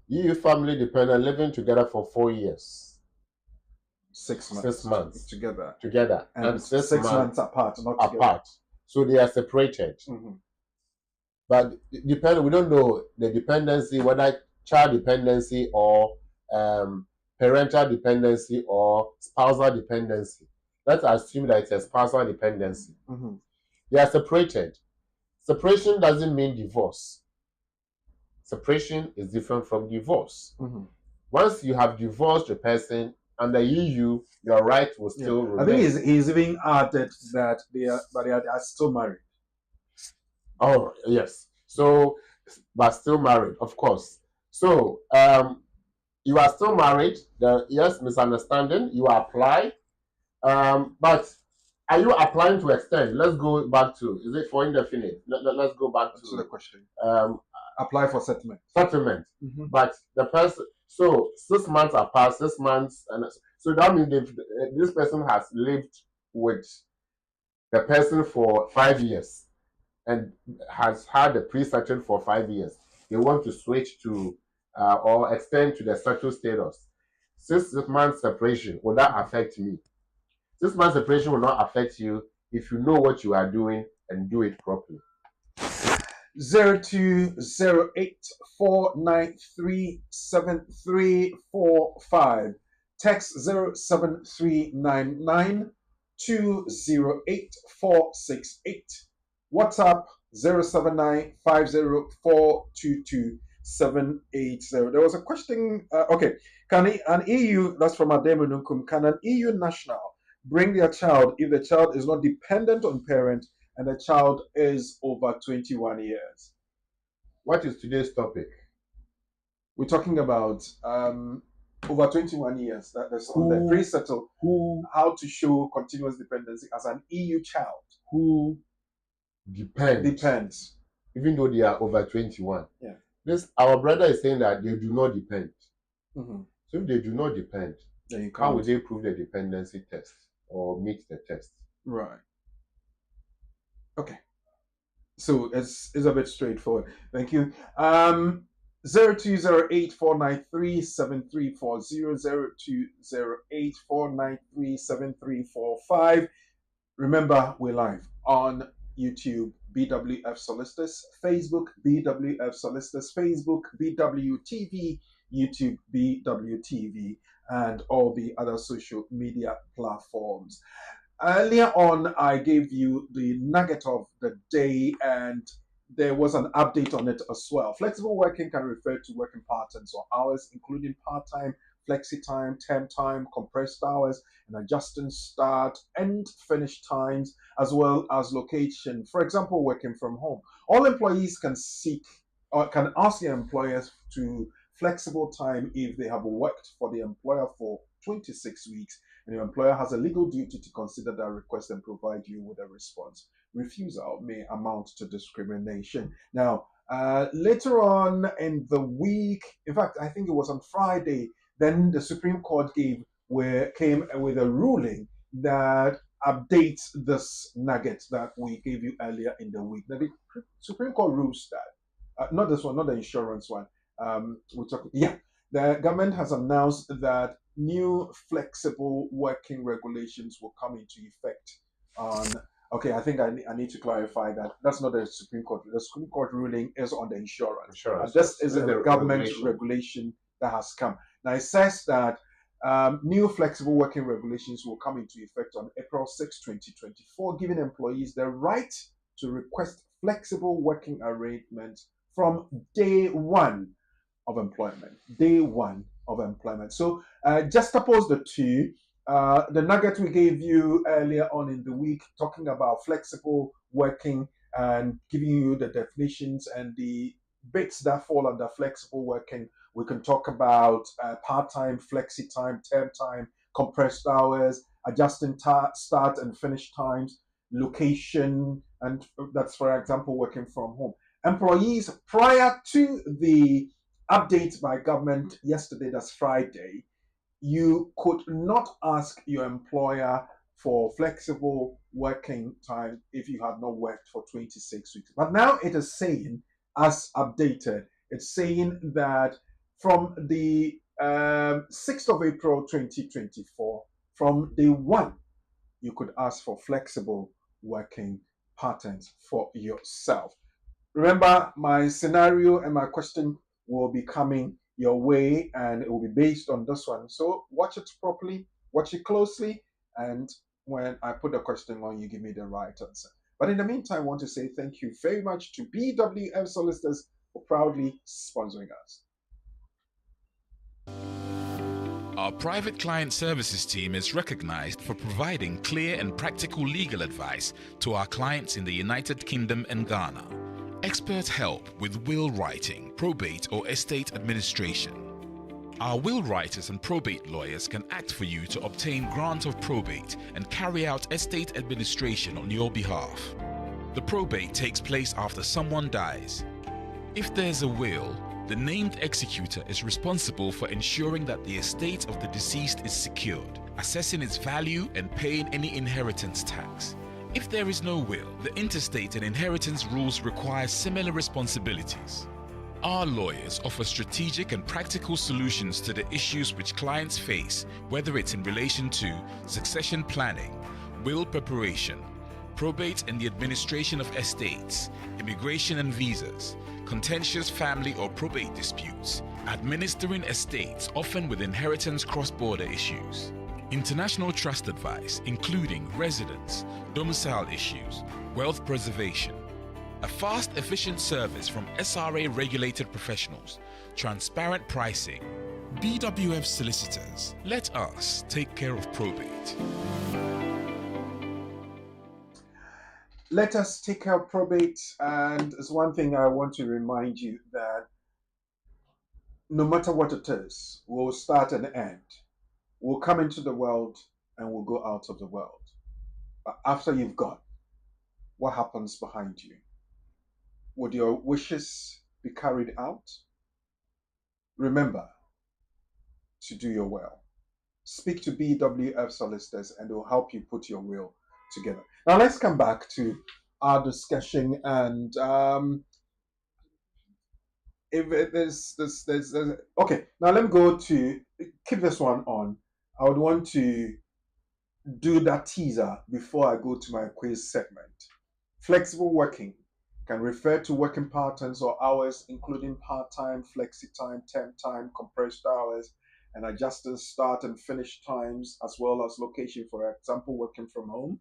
EU family dependent living together for 4 years. 6 months. 6 months. Together. And 6 months apart, not apart. together. So they are separated. But we don't know the dependency, whether child dependency or parental dependency or spousal dependency. Let's assume that it's a spousal dependency. They are separated. Separation doesn't mean divorce. Separation is different from divorce. Once you have divorced the person, under EU, your right will still remain. I think he's even added that they are still married. Oh, yes. So, but still married, of course. So, you are still married. Yes, misunderstanding. You apply. But are you applying to extend? Let's go back to, is it for indefinite? Let's go back to the question. Apply for settlement. But the person, so 6 months are past, 6 months, and so that means this person has lived with the person for 5 years and has had a pre-settled for 5 years. They want to switch to or extend to the settled status. 6 months separation, will that affect me? 6 months separation will not affect you if you know what you are doing and do it properly. 0208-493-7345. Text 07399-208-468. WhatsApp 07950422780. There was a question. Okay, can an EU, that's from Ademo Nunkum, can an EU national bring their child if the child is not dependent on parent and the child is over 21 years? What is today's topic? We're talking about over 21 years. That's on the pre-settle. How to show continuous dependency as an EU child. Who depends. Even though they are over 21. Yeah. Our brother is saying that they do not depend. So if they do not depend, then how would they prove the dependency test or meet the test? Right. Okay. So it's a bit straightforward. Thank you. 0208-493-7340, 0208-493-7345. Remember, we're live on YouTube, BWF Solicitors, Facebook, BWF Solicitors, Facebook, BWTV, YouTube, BWTV, and all the other social media platforms. Earlier on, I gave you the nugget of the day, and there was an update on it as well. Flexible working can refer to working patterns or hours, including part-time, flexi-time, term time, compressed hours, and adjusting start and finish times, as well as location. For example, working from home. All employees can seek or can ask their employers to flexible time if they have worked for the employer for 26 weeks, and your employer has a legal duty to consider that request and provide you with a response. Refusal may amount to discrimination. Now, later on in the week, in fact, I think it was on Friday, then the Supreme Court came with a ruling that updates this nugget that we gave you earlier in the week. Now, the Supreme Court rules that, not this one, not the insurance one. The government has announced that new flexible working regulations will come into effect on. Okay, I think I need to clarify that that's not the Supreme Court. The Supreme Court ruling is on the insurance. This is a government regulation that has come. Now it says that new flexible working regulations will come into effect on April 6, 2024, giving employees the right to request flexible working arrangements from day one. of employment. Day one of employment. So just suppose the two. The nugget we gave you earlier on in the week, talking about flexible working and giving you the definitions and the bits that fall under flexible working. We can talk about part-time, flexi-time, term time, compressed hours, adjusting start and finish times, location, and that's, for example, working from home. Employees, prior to the update by government yesterday, that's Friday, you could not ask your employer for flexible working time if you had not worked for 26 weeks. But now it is saying, as updated, it's saying that from the 6th of April 2024, from day one, you could ask for flexible working patterns for yourself. Remember, my scenario and my question will be coming your way, and it will be based on this one. So watch it properly, watch it closely, and when I put the question on, you give me the right answer. But in the meantime, I want to say thank you very much to BWF Solicitors for proudly sponsoring us. Our private client services team is recognized for providing clear and practical legal advice to our clients in the United Kingdom and Ghana. Expert help with will writing, probate or estate administration. Our will writers and probate lawyers can act for you to obtain grant of probate and carry out estate administration on your behalf. The probate takes place after someone dies. If there's a will, the named executor is responsible for ensuring that the estate of the deceased is secured, assessing its value and paying any inheritance tax. If there is no will, the intestate and inheritance rules require similar responsibilities. Our lawyers offer strategic and practical solutions to the issues which clients face, whether it's in relation to succession planning, will preparation, probate and the administration of estates, immigration and visas, contentious family or probate disputes, administering estates often with inheritance cross-border issues, international trust advice including residence, domicile issues, wealth preservation, a fast, efficient service from SRA-regulated professionals, transparent pricing. BWF Solicitors, let us take care of probate. Let us take care of probate, and it's one thing I want to remind you that no matter what it is, we'll start and end. We'll come into the world and we'll go out of the world. But after you've gone, what happens behind you? Would your wishes be carried out? Remember to do your will. Speak to BWF Solicitors and they'll help you put your will together. Now let's come back to our discussion, and if there's okay, now let me go to keep this one on. I would want to do that teaser before I go to my quiz segment. Flexible working can refer to working patterns or hours, including part-time, flexi-time, temp time, compressed hours, and adjusting start and finish times, as well as location, for example, working from home.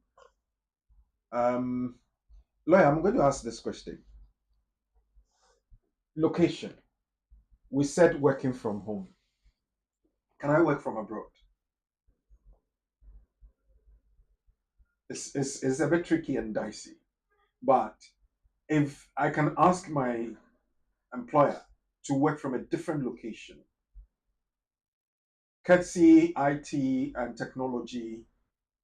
Lawyer, I'm going to ask this question. Location. We said working from home. Can I work from abroad? It's a bit tricky and dicey. But if I can ask my employer to work from a different location, courtesy IT and technology,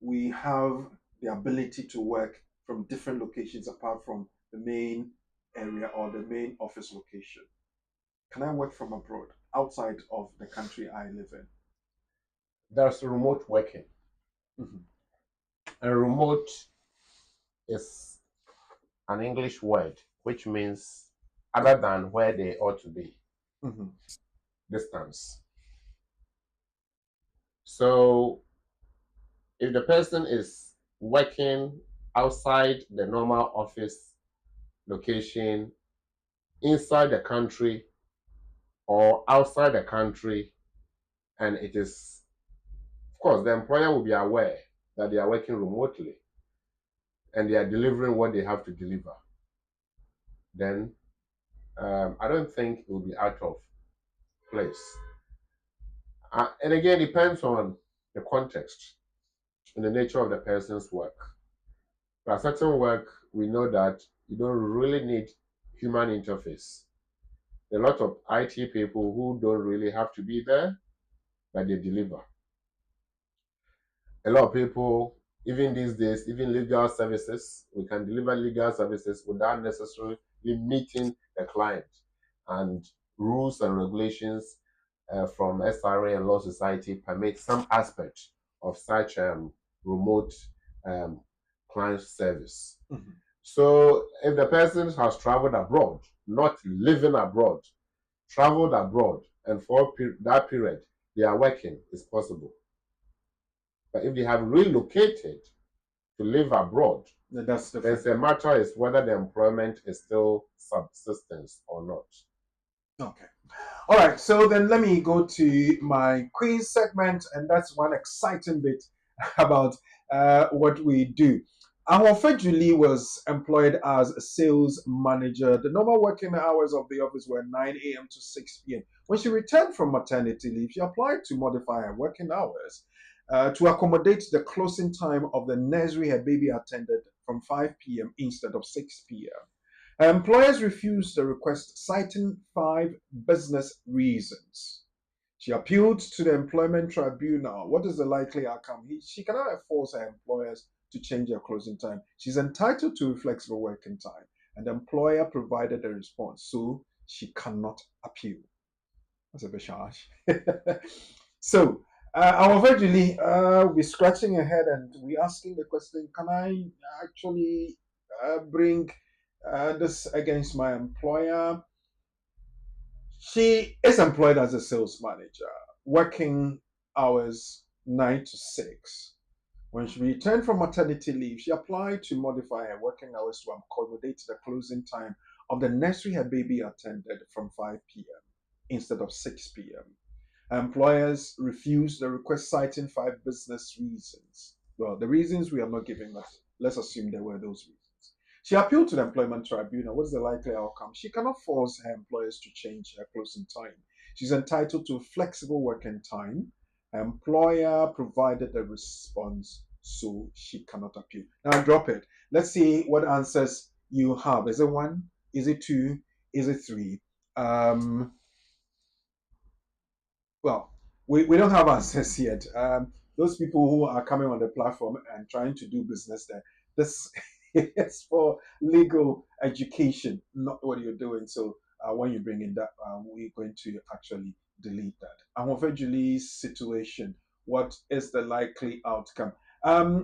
we have the ability to work from different locations apart from the main area or the main office location. Can I work from abroad, outside of the country I live in? There's remote working. Mm-hmm. And remote is an English word which means other than where they ought to be. Mm-hmm. Distance. So if the person is working outside the normal office location, inside the country or outside the country, and it is, of course, the employer will be aware that they are working remotely and they are delivering what they have to deliver, then I don't think it will be out of place. And again, it depends on the context and the nature of the person's work. For certain work, we know that you don't really need human interface. There are a lot of IT people who don't really have to be there, but they deliver. A lot of people, even these days, even legal services, we can deliver legal services without necessarily meeting the client. And rules and regulations from SRA and Law Society permit some aspect of such remote client service. Mm-hmm. So if the person has traveled abroad, not living abroad, traveled abroad, and for that period they are working, it's possible. But if they have relocated to live abroad, that's the then the matter is whether the employment is still subsistence or not. Okay. All right. So then let me go to my quiz segment, and that's one exciting bit about what we do. Ahofe Julie was employed as a sales manager. The normal working hours of the office were 9 a.m. to 6 p.m. When she returned from maternity leave, she applied to modify her working hours to accommodate the closing time of the nursery her baby attended from 5 p.m. instead of 6 p.m. Employers refused the request, citing 5 business reasons. She appealed to the employment tribunal. What is the likely outcome? She cannot force her employers to change their closing time. She's entitled to flexible working time, and the employer provided a response, so she cannot appeal. That's a bit harsh. So, our Virginie, we're scratching her head and we're asking the question, can I actually bring this against my employer? She is employed as a sales manager, working hours 9 to 6. When she returned from maternity leave, she applied to modify her working hours to accommodate the closing time of the nursery her baby attended from 5 p.m. instead of 6 p.m. Employers refused the request, citing 5 business reasons. Well, the reasons we are not giving us, let's assume there were those reasons. She appealed to the employment tribunal. What is the likely outcome? She cannot force her employers to change her closing time. She's entitled to flexible working time. Her employer provided a response, so she cannot appeal. Now drop it. Let's see what answers you have. Is it 1? Is it 2? Is it 3? Well, we don't have answers yet. Those people who are coming on the platform and trying to do business there, this is for legal education, not what you're doing. So when you bring in that, we're going to actually delete that. Ahofe Julie's situation, what is the likely outcome?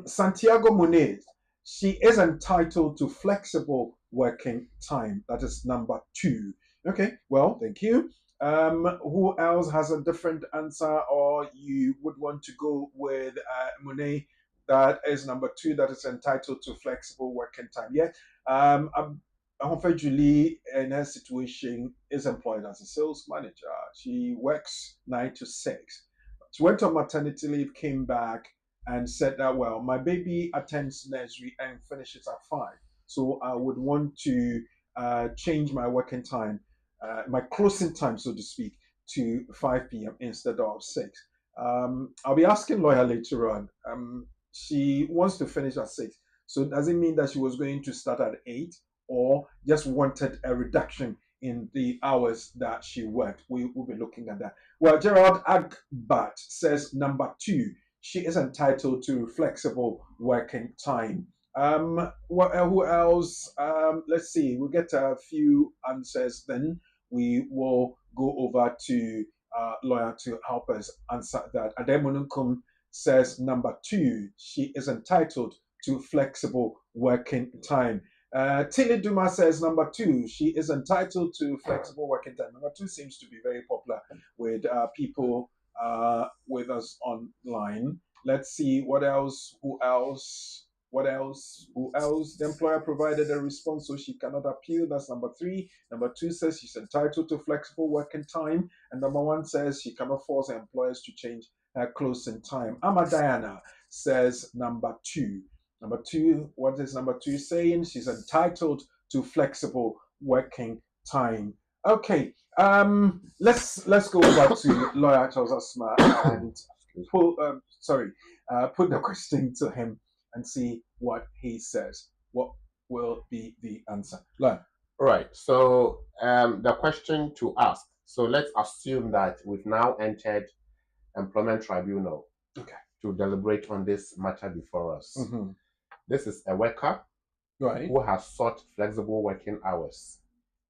Santiago Muniz, she is entitled to flexible working time. That is number 2. Okay, well, thank you. Who else has a different answer, or you would want to go with Monet? That is number 2. That is entitled to flexible working time. Yeah. Ahofe Julie, in her situation, is employed as a sales manager. She works 9 to 6. She went on maternity leave, came back, and said that, well, my baby attends nursery and finishes at 5. So I would want to change my working time, my closing time, so to speak, to 5 p.m. instead of 6. I'll be asking lawyer later on. She wants to finish at 6. So does it mean that she was going to start at 8, or just wanted a reduction in the hours that she worked? We will be looking at that. Well, Gerald Agbat says number 2, she is entitled to flexible working time. Who else? Let's see. We'll get a few answers, then we will go over to lawyer to help us answer that. Ademununkum says number 2, she is entitled to flexible working time. Tilly Duma says number 2, she is entitled to flexible working time. Number 2 seems to be very popular with people with us online. Let's see what else. Who else? The employer provided a response, so she cannot appeal. That's number 3. Number 2 says she's entitled to flexible working time, and number 1 says she cannot force her employers to change her closing time. Ama Diana says number 2. Number 2, what is number 2 saying? She's entitled to flexible working time. Okay. Let's go back to lawyer Charles Asma and put the question to him and see what he says. What will be the answer? Lawyer. Right. So the question to ask. So let's assume that we've now entered employment tribunal to deliberate on this matter before us. Mm-hmm. This is a worker who has sought flexible working hours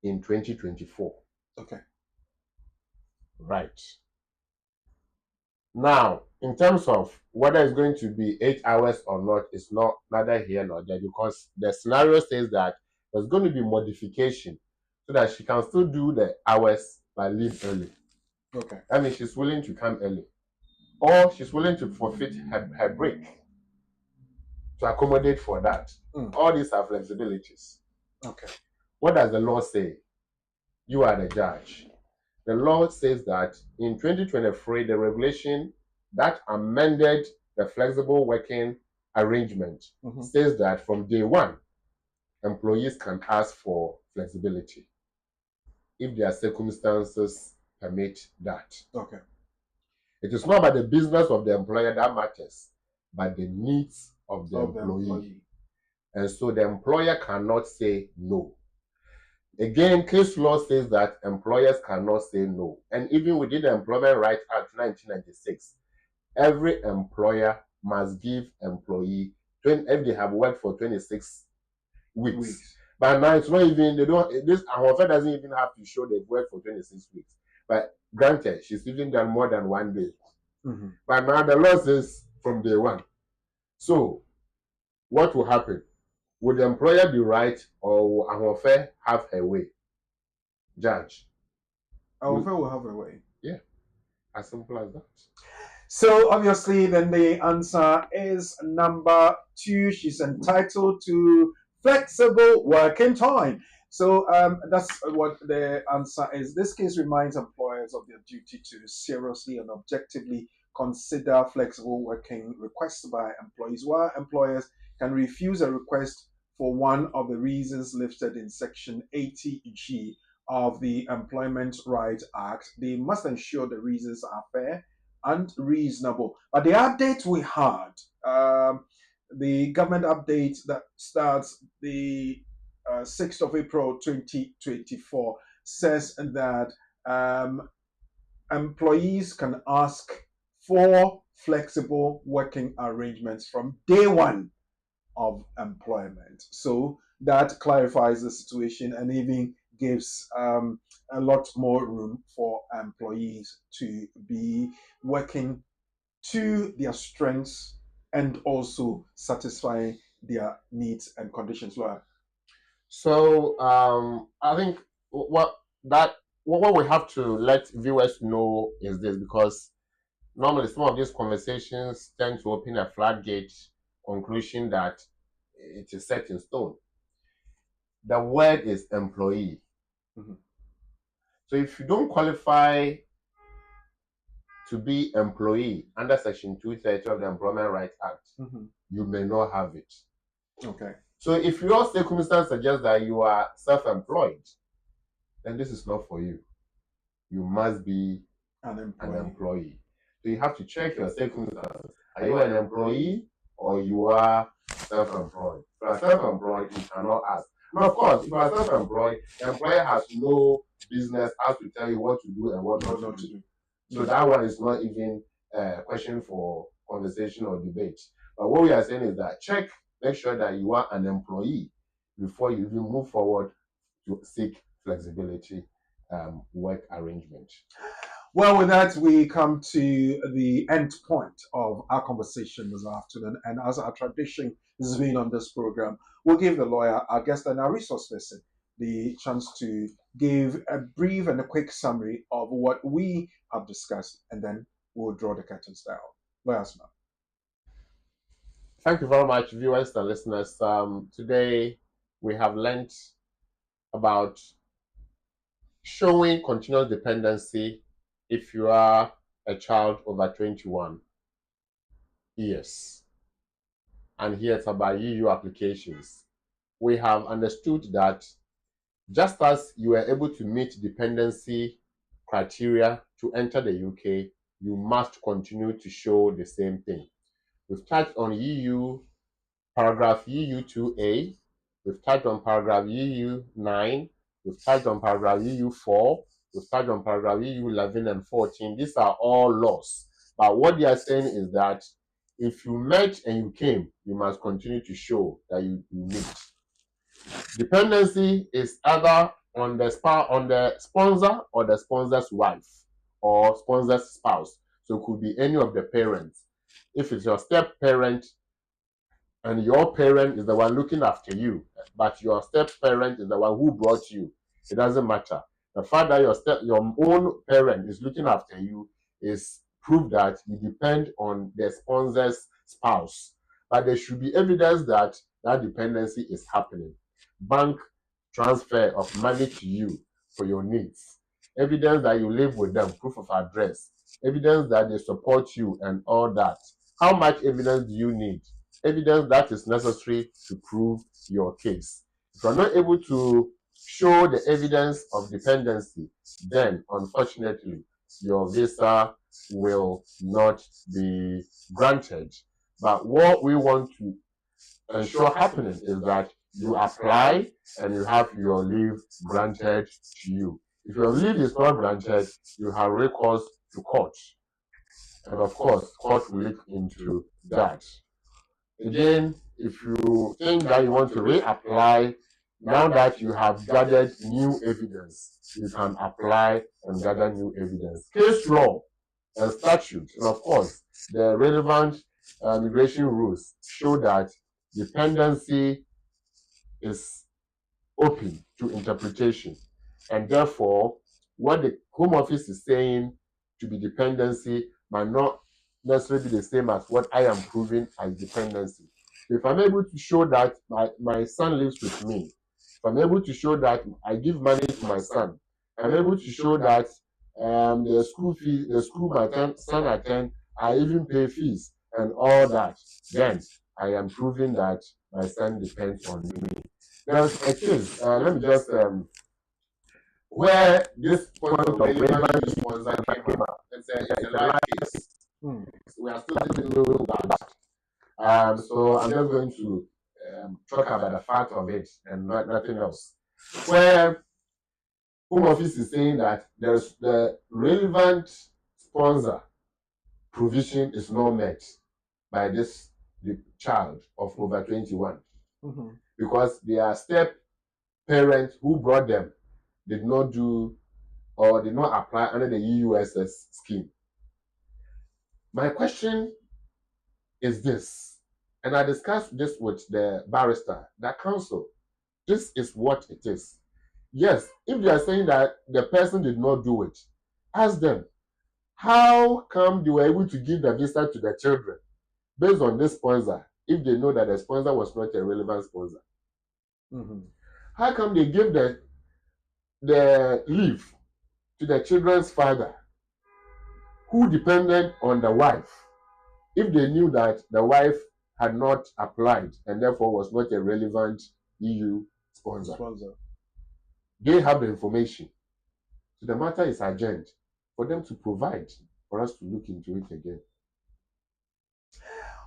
in 2024. Okay. Right. Now, in terms of whether it's going to be 8 hours or not, it's not neither here nor there, because the scenario says that there's going to be modification so that she can still do the hours but leave early. Okay. I mean, she's willing to come early, or she's willing to forfeit her break to accommodate for that. All these are flexibilities. Okay. What does the law say? You are the judge. The law says that in 2023, the regulation that amended the flexible working arrangement says that from day one, employees can ask for flexibility if their circumstances permit that. Okay. It is not about the business of the employer that matters, but the needs of the employee. And so the employer cannot say no. Again, case law says that employers cannot say no. And even within the Employment Rights Act 1996, every employer must give employee, if they have worked for 26 weeks. But now it's not even, this offer doesn't even have to show they've worked for 26 weeks. But granted, she's even done more than 1 day. But now the law says from day one. So, what will happen? Would the employer be right, or will Ahofe have her way? Judge. Ahofe will have her way. Yeah. As simple as that. So obviously then the answer is number 2. She's entitled to flexible working time. So that's what the answer is. This case reminds employers of their duty to seriously and objectively consider flexible working requests by employees. While employers can refuse a request for one of the reasons listed in Section 80G of the Employment Rights Act, they must ensure the reasons are fair and reasonable. But the update we had, the government update that starts the 6th of April 2024, says that employees can ask for flexible working arrangements from day one of employment. So that clarifies the situation and even gives a lot more room for employees to be working to their strengths and also satisfying their needs and conditions. So I think what we have to let viewers know is this, because normally some of these conversations tend to open a floodgate conclusion that it is set in stone. The word is employee. So if you don't qualify to be employee under Section 230 of the Employment Rights Act, you may not have it. Okay. So if your circumstance suggests that you are self-employed, then this is not for you. You must be an employee. So you have to check your circumstances. Are you an employee or you are self-employed? If you are self-employed, you cannot ask. Now, of course, if you are self-employed, the employer has no business how to tell you what to do and what not to do. So that one is not even a question for conversation or debate. But what we are saying is that make sure that you are an employee before you even move forward to seek flexibility work arrangement. Well, with that, we come to the end point of our conversation this afternoon. And as our tradition has been on this program, we'll give the lawyer, our guest, and our resource person the chance to give a brief and a quick summary of what we have discussed, and then we'll draw the curtains down. Lawyer Asma. Thank you very much, viewers and listeners. Today, we have learned about showing continuous dependency if you are a child over 21 years. And here it's about EU applications. We have understood that Just as you were able to meet dependency criteria to enter the UK, you must continue to show the same thing. We've touched on EU, paragraph EU2A. We've touched on paragraph EU9. We've touched on paragraph EU4. We've touched on paragraph EU11 and 14. These are all laws. But what they are saying is that if you met and you came, you must continue to show that you meet. Dependency is either on the sponsor or the sponsor's wife or sponsor's spouse. So it could be any of the parents. If it's your step parent and your parent is the one looking after you, but your step parent is the one who brought you, it doesn't matter. The fact that your own parent is looking after you is proof that you depend on the sponsor's spouse. But there should be evidence that that dependency is happening. Bank transfer of money to you for your needs, evidence that you live with them, proof of address, evidence that they support you and all that. How much evidence do you need? Evidence that is necessary to prove your case. If you're not able to show the evidence of dependency, then unfortunately your visa will not be granted. But what we want to ensure happening is that you apply and you have your leave granted to you. If your leave is not granted, you have recourse to court. And of course, court will look into that. Again, if you think that you want to reapply, now that you have gathered new evidence, you can apply and gather new evidence. Case law and statute, and of course, the relevant immigration rules show that dependency is open to interpretation. And therefore, what the Home Office is saying to be dependency might not necessarily be the same as what I am proving as dependency. If I'm able to show that my son lives with me, if I'm able to show that I give money to my son, I'm able to show that the school my son attend, I even pay fees and all that, then I am proving that my son depends on me. There's a case, let me just, where this point of relevant sponsor came up. It's a live case. We are still dealing with that. So I'm just going to talk about the fact of it and nothing else. Where Home Office is saying that there's the relevant sponsor provision is not met by the child of over 21. Because their step parents who brought them did not do or did not apply under the EUSS scheme. My question is this, and I discussed this with the barrister, that counsel, this is what it is. Yes, if they are saying that the person did not do it, ask them, how come they were able to give the visa to the children based on this sponsor if they know that the sponsor was not a relevant sponsor? How come they give the leave to the children's father who depended on the wife if they knew that the wife had not applied and therefore was not a relevant EU sponsor? They have the information. So the matter is urgent for them to provide for us to look into it again.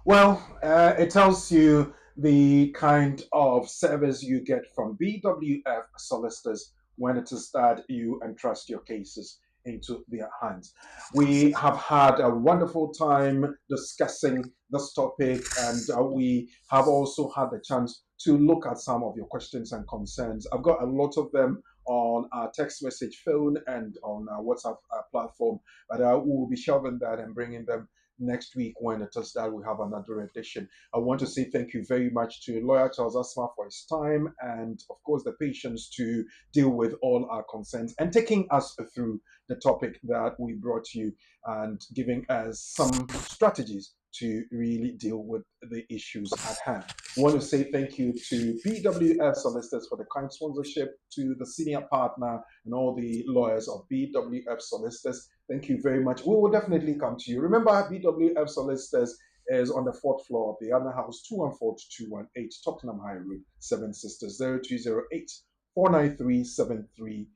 Well, it tells you the kind of service you get from BWF solicitors when it is that you entrust your cases into their hands. We have had a wonderful time discussing this topic, and we have also had the chance to look at some of your questions and concerns. I've got a lot of them on our text message phone and on our WhatsApp platform, but we will be shelving that and bringing them next week when it is that we have another edition. I want to say thank you very much to Lawyer Charles Asma for his time and, of course, the patience to deal with all our concerns and taking us through the topic that we brought you and giving us some strategies to really deal with the issues at hand. I want to say thank you to BWF Solicitors for the kind sponsorship, to the senior partner and all the lawyers of BWF Solicitors. Thank you very much. We will definitely come to you. Remember, BWF Solicitors is on the 4th floor of the Anna House, 214-218, Tottenham High Road, Seven Sisters, 0208 493-7340.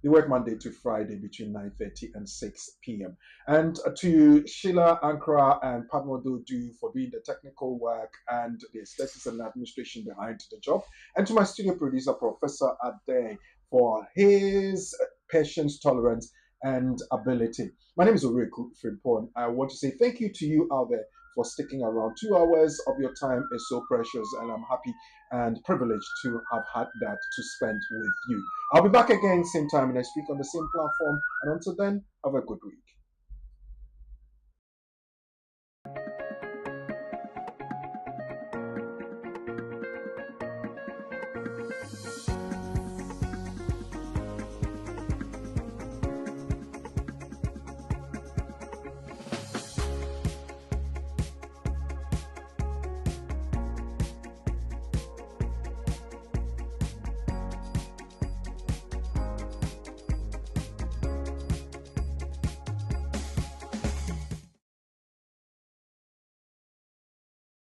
They work Monday to Friday between 9:30 and 6 p.m. And to Sheila Ankara and Padma Dodu for doing the technical work and the aesthetics and administration behind the job. And to my studio producer, Professor Ade, for his patience, tolerance, and ability. My name is Oreku Frimpon. I want to say thank you to you out there for sticking around. 2 hours of your time is so precious, and I'm happy and privileged to have had that to spend with you. I'll be back again same time next week on the same platform. And until then, have a good week.